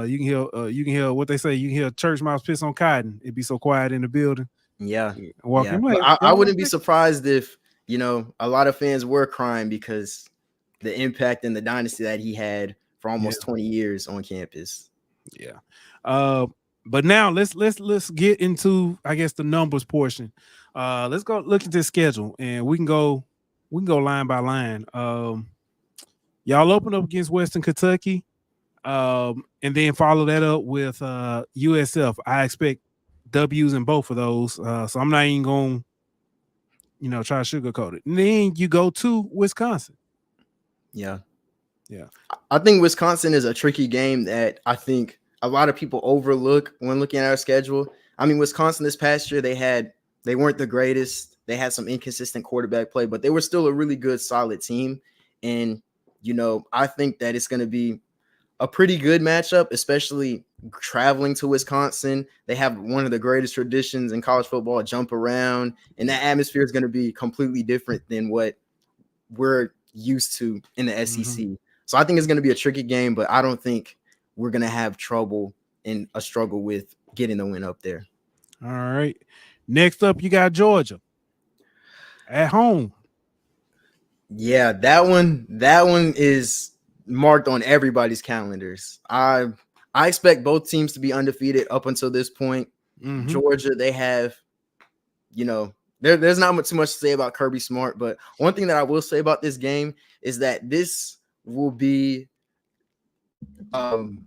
you can hear what they say. You can hear a church mouse piss on cotton. It'd be so quiet in the building. Yeah. Walking. Yeah. I wouldn't be surprised if, you know, a lot of fans were crying because the impact and the dynasty that he had for almost 20 years on campus. Yeah. But now let's get into, I guess, the numbers portion. Let's go look at this schedule, and we can go line by line. Y'all open up against Western Kentucky, and then follow that up with USF. I expect W's in both of those, so I'm not even going, you know, try to sugarcoat it. And then you go to Wisconsin. Yeah. I think Wisconsin is a tricky game that I think a lot of people overlook when looking at our schedule. I mean, Wisconsin this past year, they weren't the greatest. They had some inconsistent quarterback play, but they were still a really good, solid team. And, you know, I think that it's going to be a pretty good matchup, especially traveling to Wisconsin. They have one of the greatest traditions in college football, jump around, and that atmosphere is going to be completely different than what we're used to in the SEC. So I think it's going to be a tricky game, but I don't think we're going to have trouble and a struggle with getting the win up there. All right. Next up, you got Georgia at home. Yeah, that one is marked on everybody's calendars. I expect both teams to be undefeated up until this point. Georgia, they have, you know, there's not too much to say about Kirby Smart, but one thing that I will say about this game is that this will be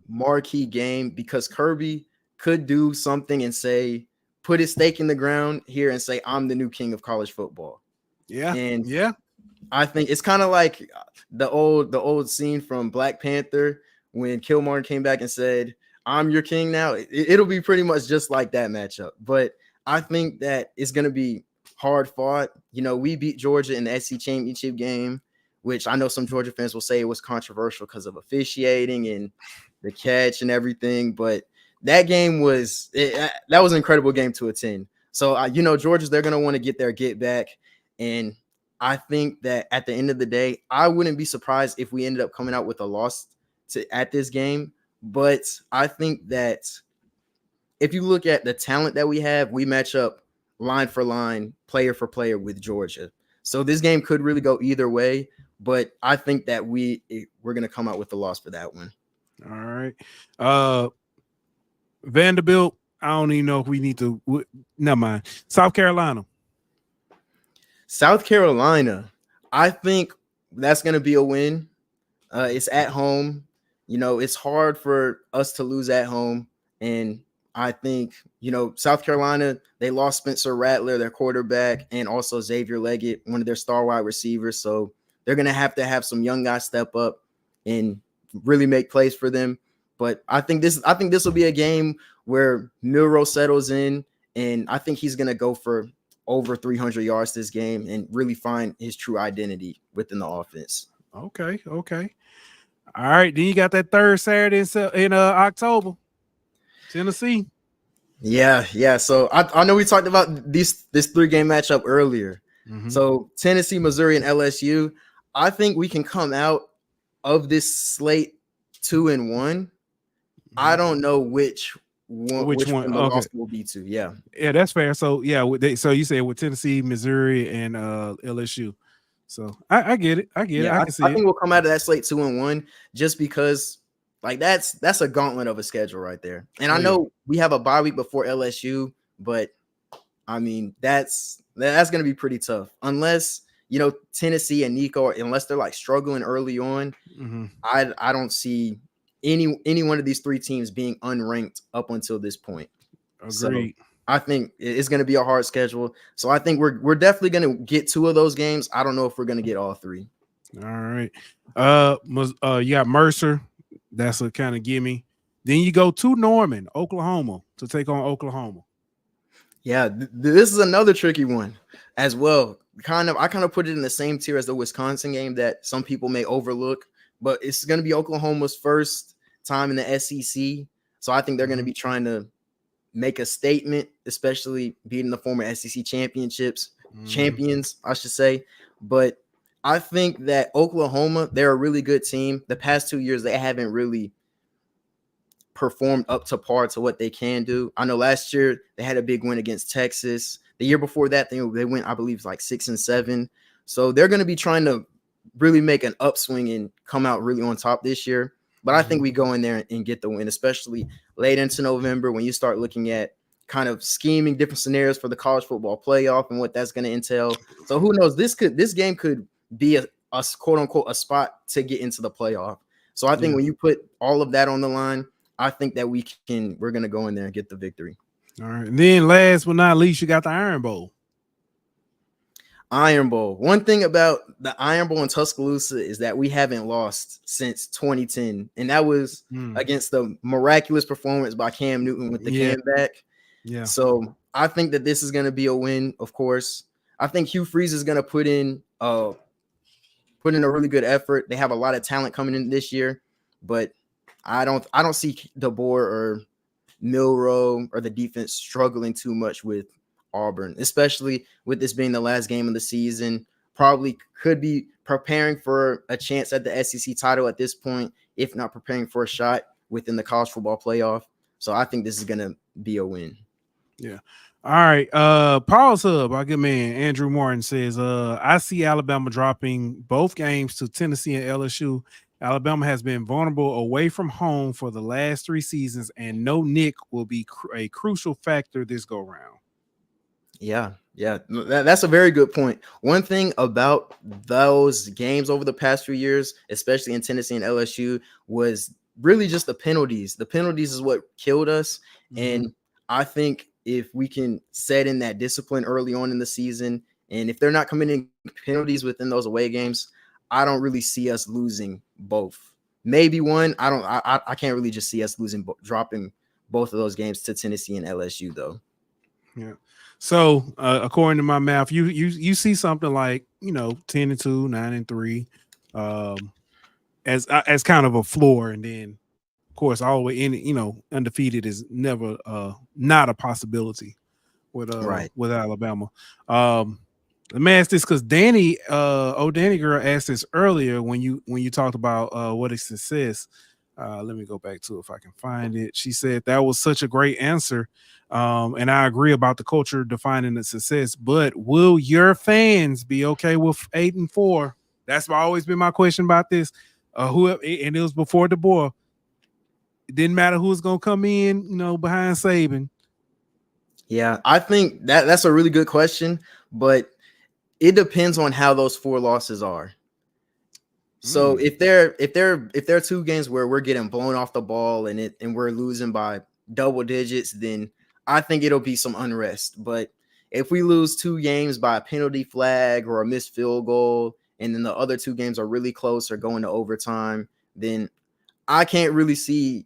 marquee game because Kirby could do something and say, put his stake in the ground here and say, I'm the new king of college football. Yeah. And I think it's kind of like the old scene from Black Panther when Killmonger came back and said, I'm your king now. It'll be pretty much just like that matchup. But I think that it's going to be hard fought. You know, we beat Georgia in the SEC championship game, which I know some Georgia fans will say it was controversial because of officiating and the catch and everything. But that game was that was an incredible game to attend. So, you know, Georgia's, they're going to want to get their get back. And I think that at the end of the day, I wouldn't be surprised if we ended up coming out with a loss at this game. But I think that if you look at the talent that we have, we match up line for line, player for player with Georgia. So this game could really go either way. but I think that we're going to come out with the loss for that one. All right. Vanderbilt, I don't even know if we need to. Never mind. South Carolina. South Carolina, I think that's going to be a win. It's at home. You know, it's hard for us to lose at home. And I think, you know, South Carolina, they lost Spencer Rattler, their quarterback, and also Xavier Leggett, one of their star wide receivers. So they're going to have some young guys step up and really make plays for them. But I think this will be a game where Milroe settles in, and I think he's going to go for over 300 yards this game and really find his true identity within the offense. Okay. All right. Then you got that third Saturday in October, Tennessee. Yeah. So I know we talked about this 3-game matchup earlier. Mm-hmm. So Tennessee, Missouri, and LSU. I think we can come out of this slate 2-1. Mm-hmm. I don't know which one the loss will be to. Yeah, that's fair. So so you say with Tennessee, Missouri, and LSU. So I get it. I can see I think we'll come out of that slate 2-1 just because like that's a gauntlet of a schedule right there. And I know we have a bye week before LSU, but I mean that's going to be pretty tough unless, you know, Tennessee and Nico, unless they're like struggling early on. Mm-hmm. I don't see any one of these 3 teams being unranked up until this point. Agreed. So I think it's going to be a hard schedule. So I think we're definitely going to get 2 of those games. I don't know if we're going to get all 3. All right. You got Mercer. That's a kind of gimme. Then you go to Norman, Oklahoma, to take on Oklahoma. Yeah, this is another tricky one as well. I kind of put it in the same tier as the Wisconsin game that some people may overlook, but it's going to be Oklahoma's first time in the SEC. So I think they're going to be trying to make a statement, especially beating the former SEC champions, I should say. But I think that Oklahoma, they're a really good team. The past 2 years, they haven't really performed up to par to what they can do. I know last year they had a big win against Texas. The year before that, they went, I believe, like 6-7. So they're going to be trying to really make an upswing and come out really on top this year. But I think we go in there and get the win, especially late into November when you start looking at kind of scheming different scenarios for the college football playoff and what that's going to entail. So who knows? This game could be a quote unquote a spot to get into the playoff. So I think when you put all of that on the line, I think that we're going to go in there and get the victory. All right. And then last but not least, you got the Iron Bowl. Iron Bowl. One thing about the Iron Bowl in Tuscaloosa is that we haven't lost since 2010, and that was against the miraculous performance by Cam Newton with the comeback. Yeah. So I think that this is going to be a win. Of course, I think Hugh Freeze is going to put in a really good effort. They have a lot of talent coming in this year, but I don't see DeBoer or Milroe or the defense struggling too much with Auburn, especially with this being the last game of the season. Probably could be preparing for a chance at the SEC title at this point, if not preparing for a shot within the college football playoff. So I think this is going to be a win. Yeah. All right. Paul's Hub, our good man Andrew Martin says, I see Alabama dropping both games to Tennessee and LSU. Alabama has been vulnerable away from home for the last 3 seasons, and no Nick will be a crucial factor this go round. Yeah, that's a very good point. One thing about those games over the past few years, especially in Tennessee and LSU, was really just the penalties. The penalties is what killed us. And I think if we can set in that discipline early on in the season, and if they're not committing penalties within those away games, I don't really see us losing both. Maybe one. I can't really just see us dropping both of those games to Tennessee and LSU though. Yeah. So according to my math, you see something like 10-2, 9-3, as kind of a floor, and then of course all the way in. Undefeated is never not a possibility with Alabama. Let me ask this because Danny girl asked this earlier when you talked about what is success. Let me go back to it if I can find it. She said that was such a great answer. And I agree about the culture defining the success, but will your fans be okay with 8-4? That's always been my question about this. Whoever, and it was before DeBoer. It didn't matter who was gonna come in, behind Saban. Yeah, I think that's a really good question, but it depends on how those 4 losses are. So if there are 2 games where we're getting blown off the ball and we're losing by double digits, then I think it'll be some unrest. But if we lose 2 games by a penalty flag or a missed field goal, and then the other 2 games are really close or going to overtime, then I can't really see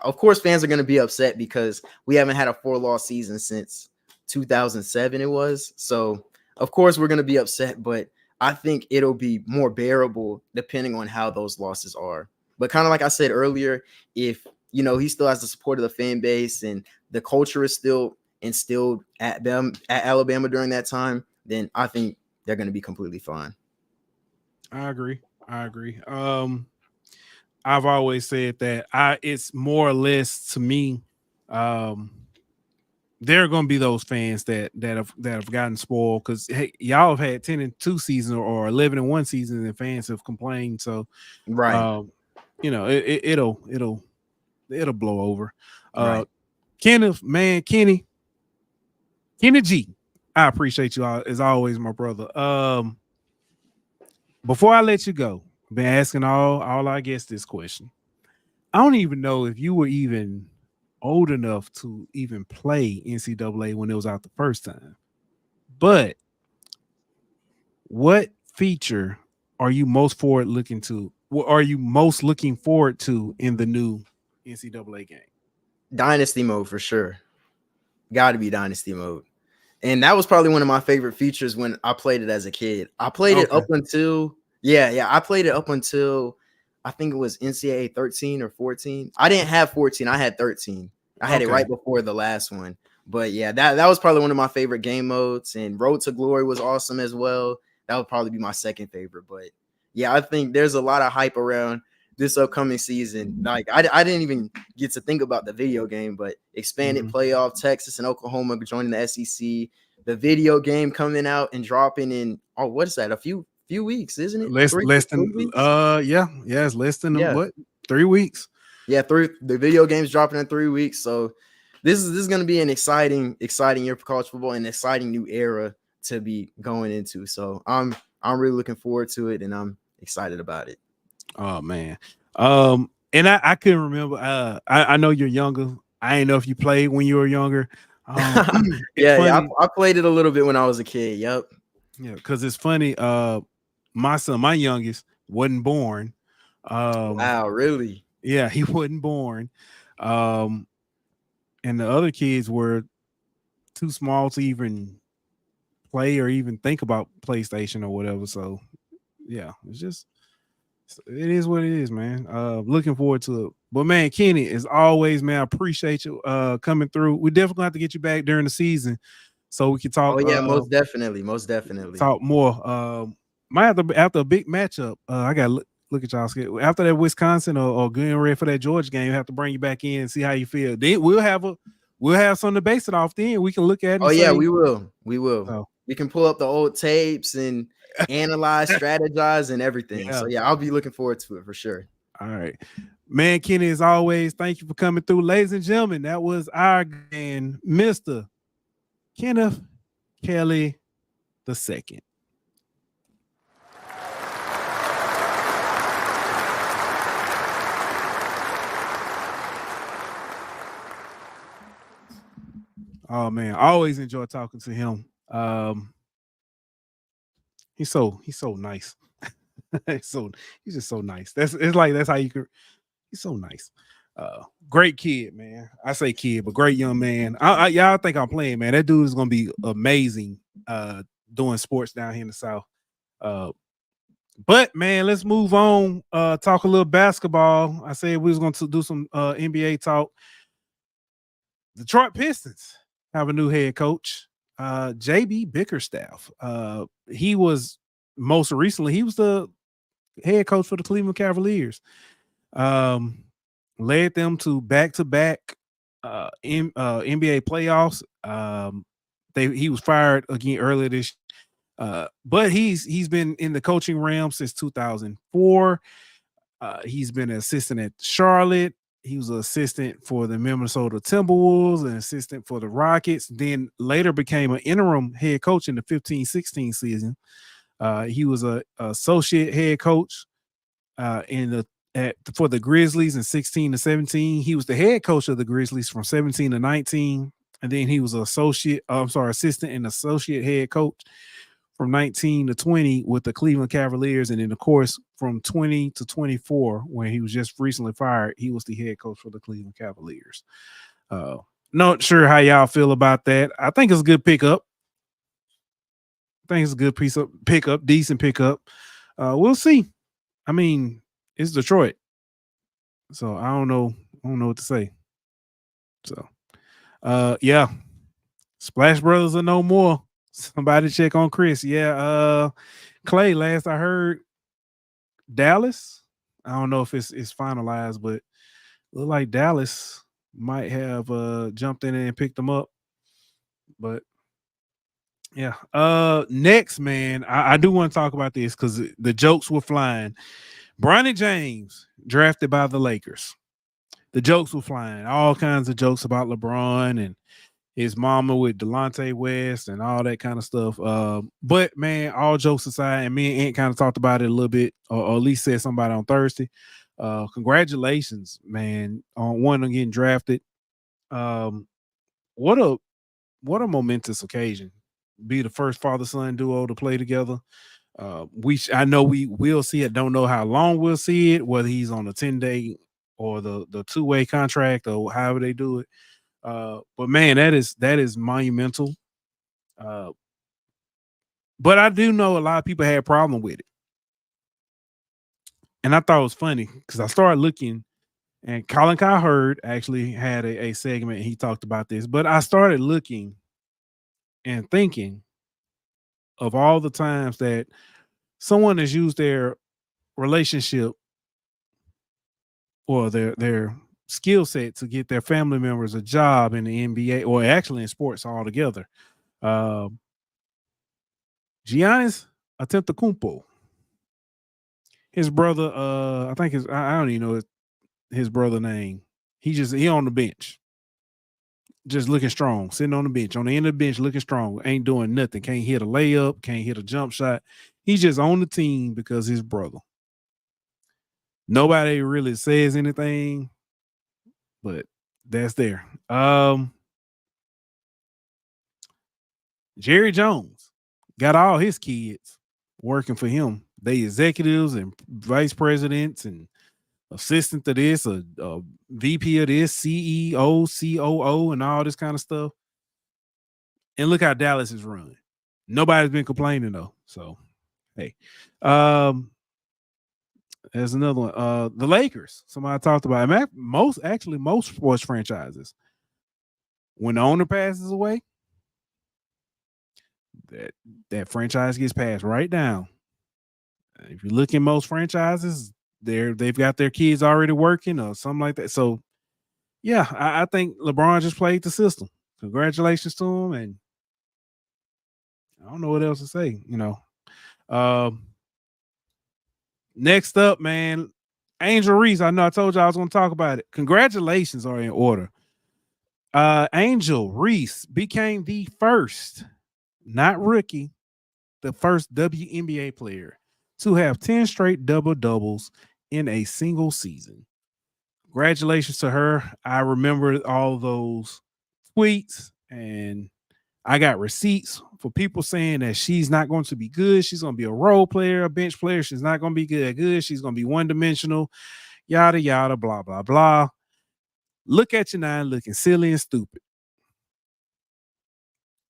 of course, fans are going to be upset because we haven't had a 4-loss season since 2007 it was. So of course we're going to be upset, but I think it'll be more bearable depending on how those losses are. But kind of like I said earlier, if he still has the support of the fan base and the culture is still instilled at Alabama during that time, then I think they're going to be completely fine. I agree. I've always said that it's more or less to me. There are going to be those fans that have gotten spoiled because hey, y'all have had 10-2 seasons or 11-1 seasons, and fans have complained. So, right, it'll blow over. Right. Kenny G, I appreciate you all as always, my brother. Before I let you go, I've been asking all our guests this question. I don't even know if you were even old enough to even play NCAA when it was out the first time. But what feature are you most looking forward to in the new NCAA game? Dynasty mode for sure. Got to be dynasty mode. And that was probably one of my favorite features when I played it as a kid. I played it up until I played it up until I think it was NCAA 13 or 14. I didn't have 14. I had 13. I had it right before the last one. But yeah, that was probably one of my favorite game modes. And Road to Glory was awesome as well. That would probably be my second favorite. But yeah, I think there's a lot of hype around this upcoming season. Like I didn't even get to think about the video game, but expanded playoff, Texas and Oklahoma joining the SEC, the video game coming out and dropping in what is that? A few weeks, isn't it? Less than weeks? it's less than 3 weeks. Yeah, the video games dropping in 3 weeks. So this is going to be an exciting year for college football, an exciting new era to be going into. So I'm really looking forward to it, and I'm excited about it. Oh man. And I couldn't remember. I know you're younger. I didn't know if you played when you were younger. I played it a little bit when I was a kid. Yep. Yeah, because it's funny. My son, my youngest, wasn't born. Wow, really? Yeah, he wasn't born. And the other kids were too small to even play or even think about PlayStation or whatever. So yeah, it is what it is, man. Looking forward to it. But man, Kenny, as always, man, I appreciate you coming through. We definitely have to get you back during the season so we can talk. Oh yeah, most definitely. Talk more. Might have to, after a big matchup. I gotta look at y'all schedule. After that Wisconsin or getting ready for that Georgia game, we have to bring you back in and see how you feel. Then we'll have something to base it off. Then we can look at it. We will. So. We can pull up the old tapes and analyze, strategize, and everything. Yeah. So yeah, I'll be looking forward to it for sure. All right, man. Kenny, as always, thank you for coming through, ladies and gentlemen. That was our man, Mr. Kenneth Kelly II. Oh man, I always enjoy talking to him. He's so nice. He's just so nice. That's how you can. He's so nice. Great kid, man. I say kid, but great young man. Y'all think I'm playing, man. That dude is gonna be amazing doing sports down here in the South. But man, let's move on. Talk a little basketball. I said we was going to do some NBA talk. Detroit Pistons have a new head coach, JB Bickerstaff. He was most recently, he was the head coach for the Cleveland Cavaliers. Led them to back-to-back NBA playoffs. He was fired again earlier this. But he's been in the coaching realm since 2004. He's been an assistant at Charlotte. He was an assistant for the Minnesota Timberwolves, an assistant for the Rockets, then later became an interim head coach in the 15-16 season. He was an associate head coach for the Grizzlies in 16-17. He was the head coach of the Grizzlies from 17-19, and then he was assistant and associate head coach from 19-20 with the Cleveland Cavaliers, and then of course from 20-24, when he was just recently fired, he was the head coach for the Cleveland Cavaliers. Not sure how y'all feel about that. I think it's a good pickup. I think it's a good pickup, decent pickup. We'll see. I mean, it's Detroit, so I don't know what to say. So, yeah, Splash Brothers are no more. Somebody check on Chris. Yeah, Clay. Last I heard, Dallas. I don't know if it's finalized, but look like Dallas might have jumped in and picked them up. But yeah. Next, man, I do want to talk about this because the jokes were flying. Bronny James drafted by the Lakers. The jokes were flying. All kinds of jokes about LeBron and his mama with Delonte West and all that kind of stuff. But man, all jokes aside, and me and Ant kind of talked about it a little bit, or at least said something on Thursday. Congratulations, man, on one on getting drafted. What a momentous occasion. Be the first father-son duo to play together. I know we will see it. Don't know how long we'll see it, whether he's on a 10-day or the two-way contract or however they do it. But man, that is monumental. But I do know a lot of people had a problem with it. And I thought it was funny because I started looking, and Colin Cowherd actually had a segment and he talked about this, but I started looking and thinking of all the times that someone has used their relationship or their skill set to get their family members a job in the NBA or actually in sports altogether. Giannis Antetokounmpo, his brother, I think I don't even know his brother name. He on the bench, just looking strong, sitting on the bench, on the end of the bench, looking strong, ain't doing nothing, can't hit a layup, can't hit a jump shot. He's just on the team because his brother. Nobody really says anything, but that's there. Jerry Jones got all his kids working for him. They executives and vice presidents and assistant to this, a VP of this, CEO, COO, and all this kind of stuff. And look how Dallas is run. Nobody's been complaining though. So, hey, there's another one. The Lakers. Somebody talked about it. Most sports franchises, when the owner passes away, that franchise gets passed right down. If you look in most franchises, they've got their kids already working or something like that. So, yeah, I think LeBron just played the system. Congratulations to him, and I don't know what else to say. Next up, man, Angel Reese. I know I told you I was going to talk about it. Congratulations are in order. Angel Reese became the first, not rookie, the first WNBA player to have 10 straight double-doubles in a single season. Congratulations to her. I remember all those tweets, and I got receipts for people saying that she's not going to be good. She's going to be a role player, a bench player. She's not going to be good. She's going to be one-dimensional, yada, yada, blah, blah, blah. Look at you now looking silly and stupid.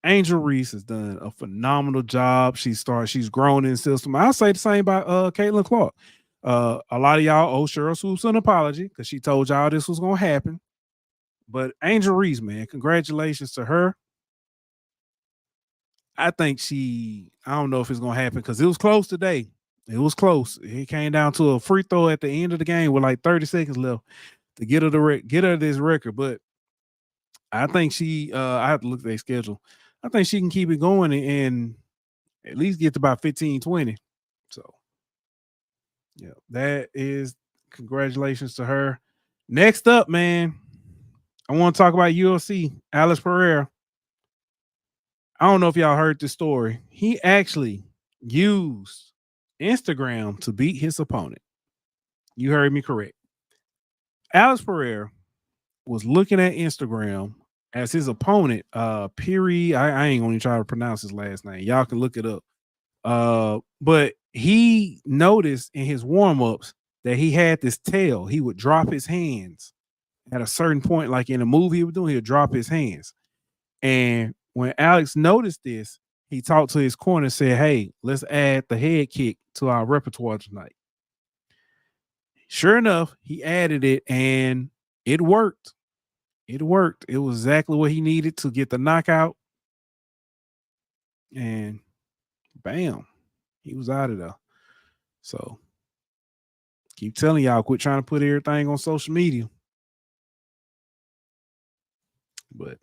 Angel Reese has done a phenomenal job. She's grown in the system. I'll say the same about Caitlin Clark. A lot of y'all owe Cheryl Swoops an apology because she told y'all this was going to happen. But Angel Reese, man, congratulations to her. I think I don't know if it's going to happen because it was close today. It was close. It came down to a free throw at the end of the game with like 30 seconds left to get her this record. But I think I have to look at their schedule. I think she can keep it going, and at least get to about 15, 20. So, yeah, that is congratulations to her. Next up, man, I want to talk about UFC. Alex Pereira. I don't know if y'all heard this story. He actually used Instagram to beat his opponent. You heard me correct. Alex Pereira was looking at Instagram as his opponent, Pereira. I ain't gonna try to pronounce his last name. Y'all can look it up. But he noticed in his warm-ups that he had this tail. He would drop his hands at a certain point, like in a movie he was doing, he would drop his hands. And when Alex noticed this, he talked to his corner and said, "Hey, let's add the head kick to our repertoire tonight." Sure enough, he added it and it worked. It worked. It was exactly what he needed to get the knockout. And bam, he was out of there. So keep telling y'all, quit trying to put everything on social media. But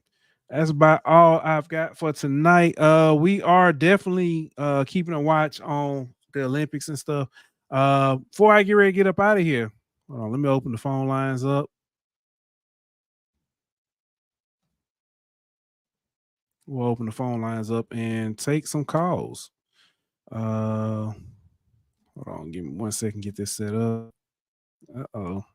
that's about all I've got for tonight. We are definitely keeping a watch on the Olympics and stuff. Before I get ready to get up out of here, hold on, let me open the phone lines up. We'll open the phone lines up and take some calls. Hold on, give me 1 second, get this set up. Uh-oh.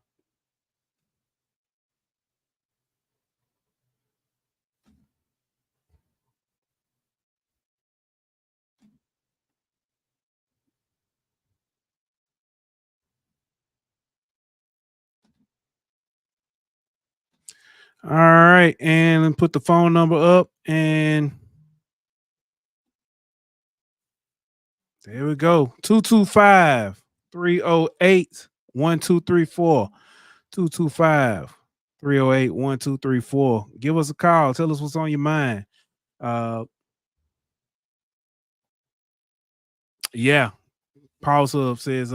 All right, and put the phone number up, and there we go. 225-308-1234. 225-308-1234. Give us a call. Tell us what's on your mind. Yeah. Paul Sub says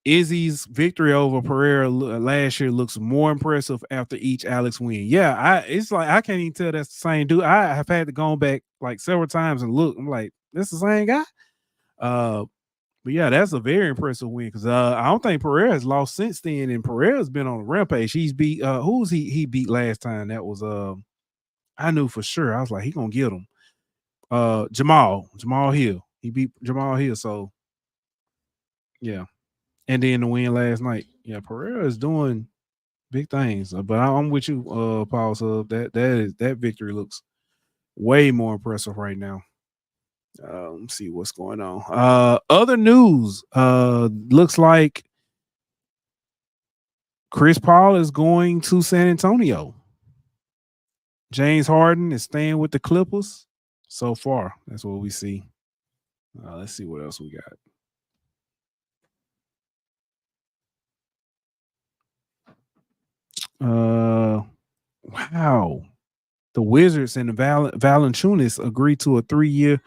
Izzy's victory over Pereira last year looks more impressive after each Alex win. Yeah, it's like I can't even tell that's the same dude. I have had to go back like several times and look. I'm like, this the same guy. But yeah, that's a very impressive win because I don't think Pereira has lost since then, and Pereira's been on a rampage. He's beat who's he beat last time? That was I knew for sure. I was like, he gonna get him. Jamal Hill. He beat Jamal Hill. So yeah. And then the win last night. Yeah, Pereira is doing big things. But I'm with you, Paul. So that victory looks way more impressive right now. Let's see what's going on. Other news. Looks like Chris Paul is going to San Antonio. James Harden is staying with the Clippers. So far, that's what we see. Let's see what else we got. Wow. The Wizards and the Valanciunas agreed to a 3-year,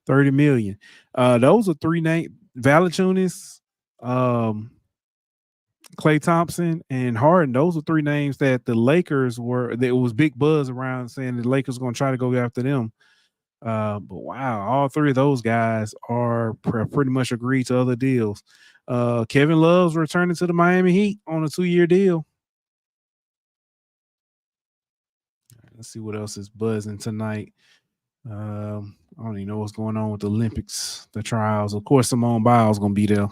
$30 million. Those are three names: Valanciunas, Klay Thompson, and Harden. Those are three names that the Lakers were. There was big buzz around saying the Lakers going to try to go after them. But wow, all three of those guys are pretty much agreed to other deals. Kevin Love's returning to the Miami Heat on a 2-year deal. Let's see what else is buzzing tonight. I don't even know what's going on with the Olympics, the trials. Of course, Simone Biles gonna be there.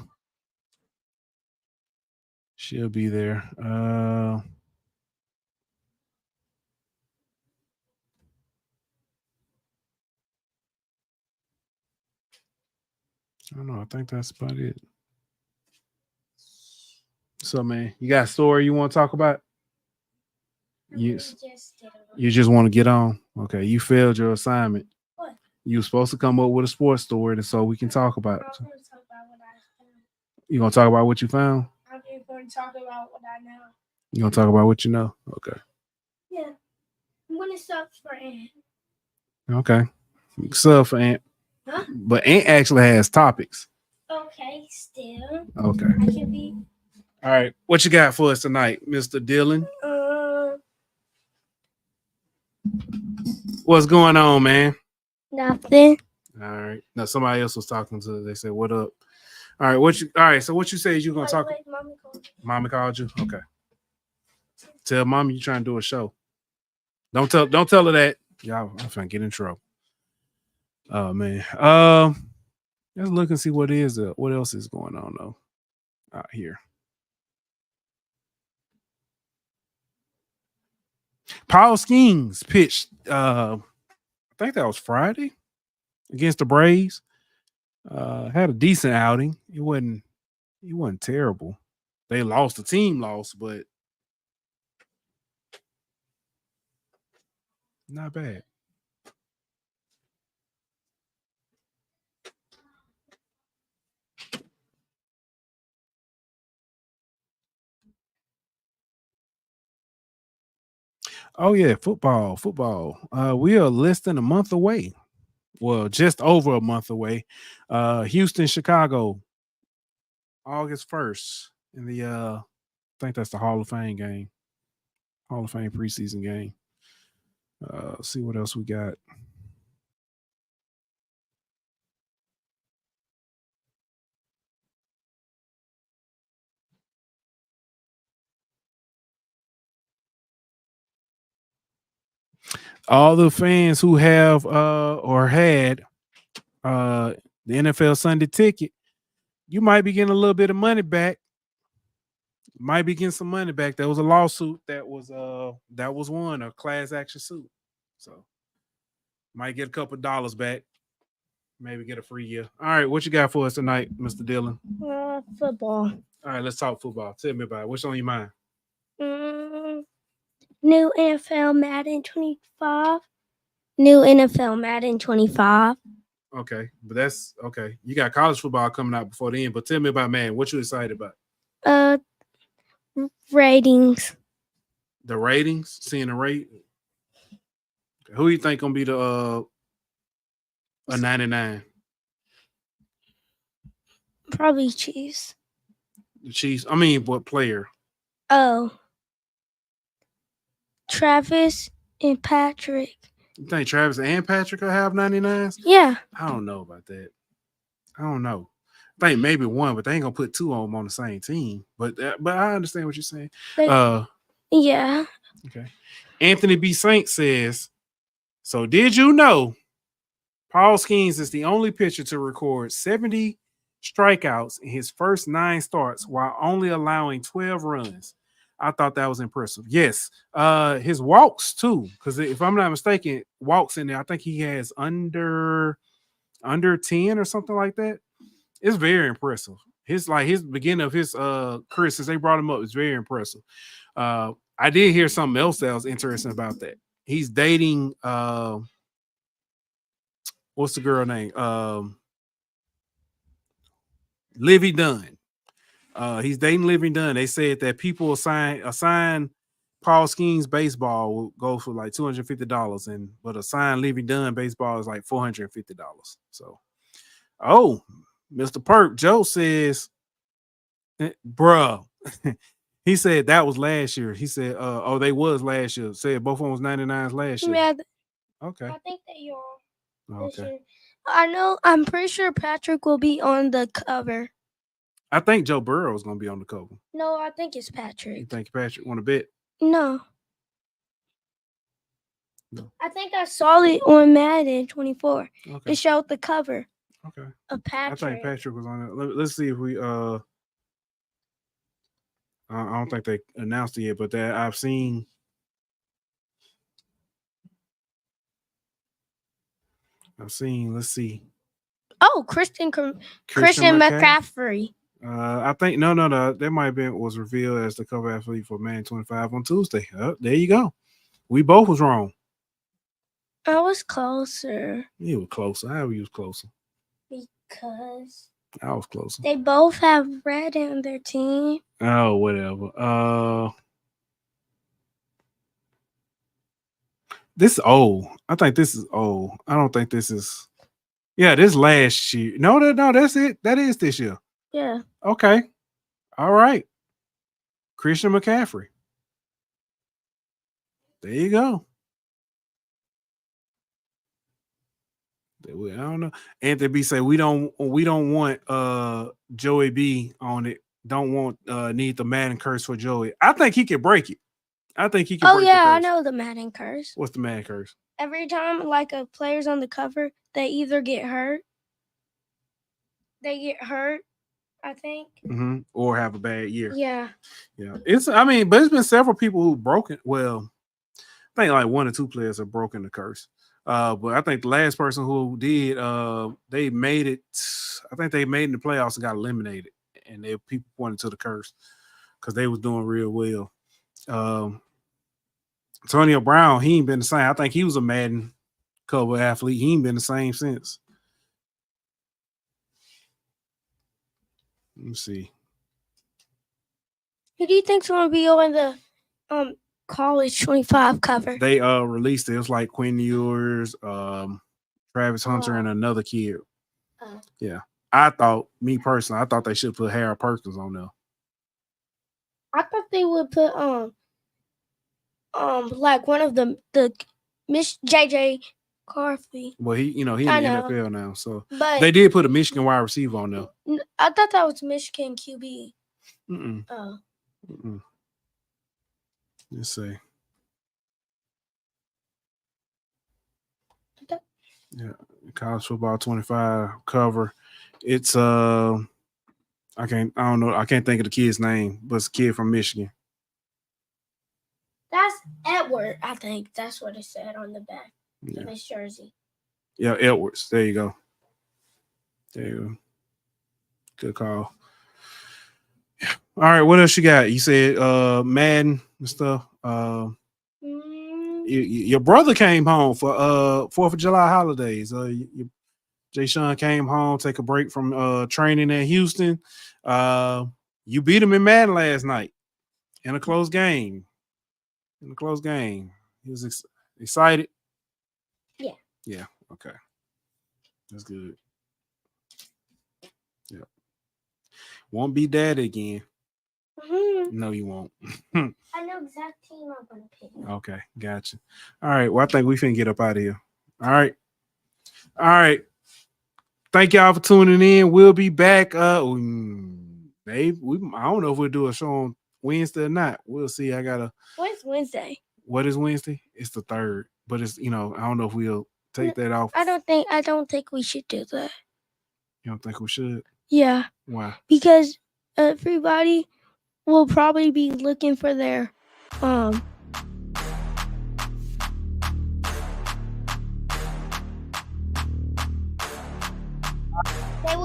She'll be there. I don't know. I think that's about it. So, man, you got a story you want to talk about? Yes. You just want to get on. Okay, you failed your assignment. What? You were supposed to come up with a sports story so we can talk about it. I'm going to talk about what I found. You going to talk about what you found? I'm going to talk about what I know. You going to talk about what you know? Okay. Yeah. I'm going to sub for Ant. Okay. You can sub for Ant. Huh? But Ant actually has topics. Okay, still. Okay. I can be. All right. What you got for us tonight, Mr. Dillon? What's going on, man? Nothing. All right. Now somebody else was talking to. They said, "What up?" All right. All right. So what you say you gonna talk? Mommy called. Mommy called you. Okay. Tell mommy you trying to do a show. Don't tell her that. Y'all, I'm finna get in trouble. Oh man. Let's look and see what else is going on though out here. Paul Skeens pitched. I think that was Friday against the Braves. Had a decent outing. It wasn't terrible. They lost. The team lost, but not bad. Oh yeah, football. We are less than a month away. Well, just over a month away. Houston, Chicago, August 1st in the I think that's the Hall of Fame game. Hall of Fame preseason game. See what else we got. All the fans who have or had the NFL Sunday ticket, you might be getting a little bit of money back. Might be getting some money back. There was a lawsuit that was won, a class action suit. So might get a couple of dollars back. Maybe get a free year. All right, what you got for us tonight, Mr. Dillon? Football. All right, let's talk football. Tell me about it. What's on your mind? New NFL Madden 25. New NFL Madden 25. Okay, but that's okay. You got college football coming out before the end, but tell me about Madden. What you excited about? Ratings. The ratings, seeing the rate. Okay. Who you think gonna be the a 99? Probably Chiefs. The Chiefs. I mean, what player? Oh. Travis and Patrick. You think Travis and Patrick will have 99s? Yeah. I don't know about that. I don't know. I think maybe one, but they ain't gonna put two of them on the same team. But I understand what you're saying. Yeah. Okay. Anthony B. Saint says, so did you know Paul Skeens is the only pitcher to record 70 strikeouts in his first 9 starts while only allowing 12 runs? I thought that was impressive. Yes. His walks too, because if I'm not mistaken, walks in there, I think he has under 10 or something like that. It's very impressive. His beginning of his career since they brought him up is very impressive. I did hear something else that was interesting about that. He's dating what's the girl name? Livy Dunn. He's dating Livy Dunn. They said that people assign Paul Skeens baseball will go for like $250, but a signed Livy Dunn baseball is like $450. So, Mr. Perk Joe says, bruh. He said that was last year. He said, they was last year. Said both of them was 99s last year. Yeah. Okay. I think that you're on. Okay. I know. I'm pretty sure Patrick will be on the cover. I think Joe Burrow is going to be on the cover. No, I think it's Patrick. You think Patrick want to bet? No. I think I saw it on Madden 24. Okay. It showed the cover. Okay. Of Patrick. I think Patrick was on it. Let's see if we I don't think they announced it yet, but that I've seen. Let's see. Oh, Christian McCaffrey. I think no. That might have been was revealed as the cover athlete for Madden 25 on Tuesday. There you go. We both was wrong. I was closer. You were closer. How you was closer? Because I was closer. They both have red in their team. Oh, whatever. This is old. I think this is old. I don't think this is. Yeah, this last year. No, that's it. That is this year. Yeah. Okay. All right. Christian McCaffrey. There you go. I don't know. Anthony B say we don't want Joey B on it. Don't want need the Madden curse for Joey. I think he can break it. I think he can Oh break yeah, the I curse. know the Madden curse. What's the Madden curse? Every time like a player's on the cover, they either get hurt. I think. Or have a bad year. Yeah. Yeah. But it's been several people who've broken. Well, I think like 1 or 2 players have broken the curse. But I think the last person who did, they made it. I think they made it in the playoffs and got eliminated, and people pointed to the curse because they was doing real well. Antonio Brown, he ain't been the same. I think he was a Madden cover athlete. He ain't been the same since. Let me see. Who do you think's going to be on the college 25 cover? They released it. It was like Quinn Ewers, Travis Hunter, and another kid. Yeah. I thought they should put Harold Perkins on there. I thought they would put like one of the Miss JJ Carthy. Well, he in the NFL now, so But they did put a Michigan wide receiver on there. I thought that was Michigan QB. Oh. Let's see. Yeah, college football 25 cover. It's I can't think of the kid's name, but it's a kid from Michigan. That's Edward, I think. That's what it said on the back of his jersey. Yeah, Edwards. There you go. Good call. Yeah. All right, what else you got? You said Madden and stuff. Your brother came home for 4th of July holidays. Jay Sean came home, take a break from training in Houston. You beat him in Madden last night in a close game. He was excited. Yeah. Yeah. Okay. That's good. Yeah. Won't be dad again. No, you won't. I know exact team I'm going to pick. Okay. Gotcha. All right. Well, I think we finna get up out of here. All right. Thank y'all for tuning in. We'll be back. I don't know if we'll do a show on Wednesday or not. We'll see. When's Wednesday? What is Wednesday? It's the 3rd. But it's I don't know if we'll take that off. I don't think we should do that. You don't think we should? Yeah. Why? Because everybody will probably be looking for their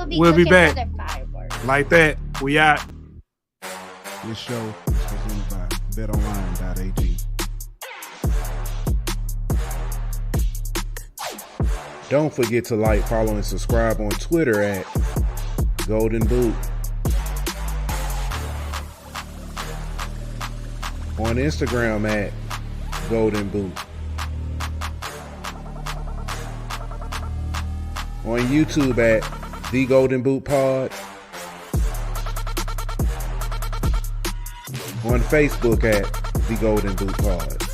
We'll be back. Like that. We out. This show is presented by betonline.ag. Don't forget to like, follow, and subscribe on Twitter at Golden Boot. On Instagram at Golden Boot. On YouTube at The Golden Boot Pod. On Facebook at The Golden Boot Pod.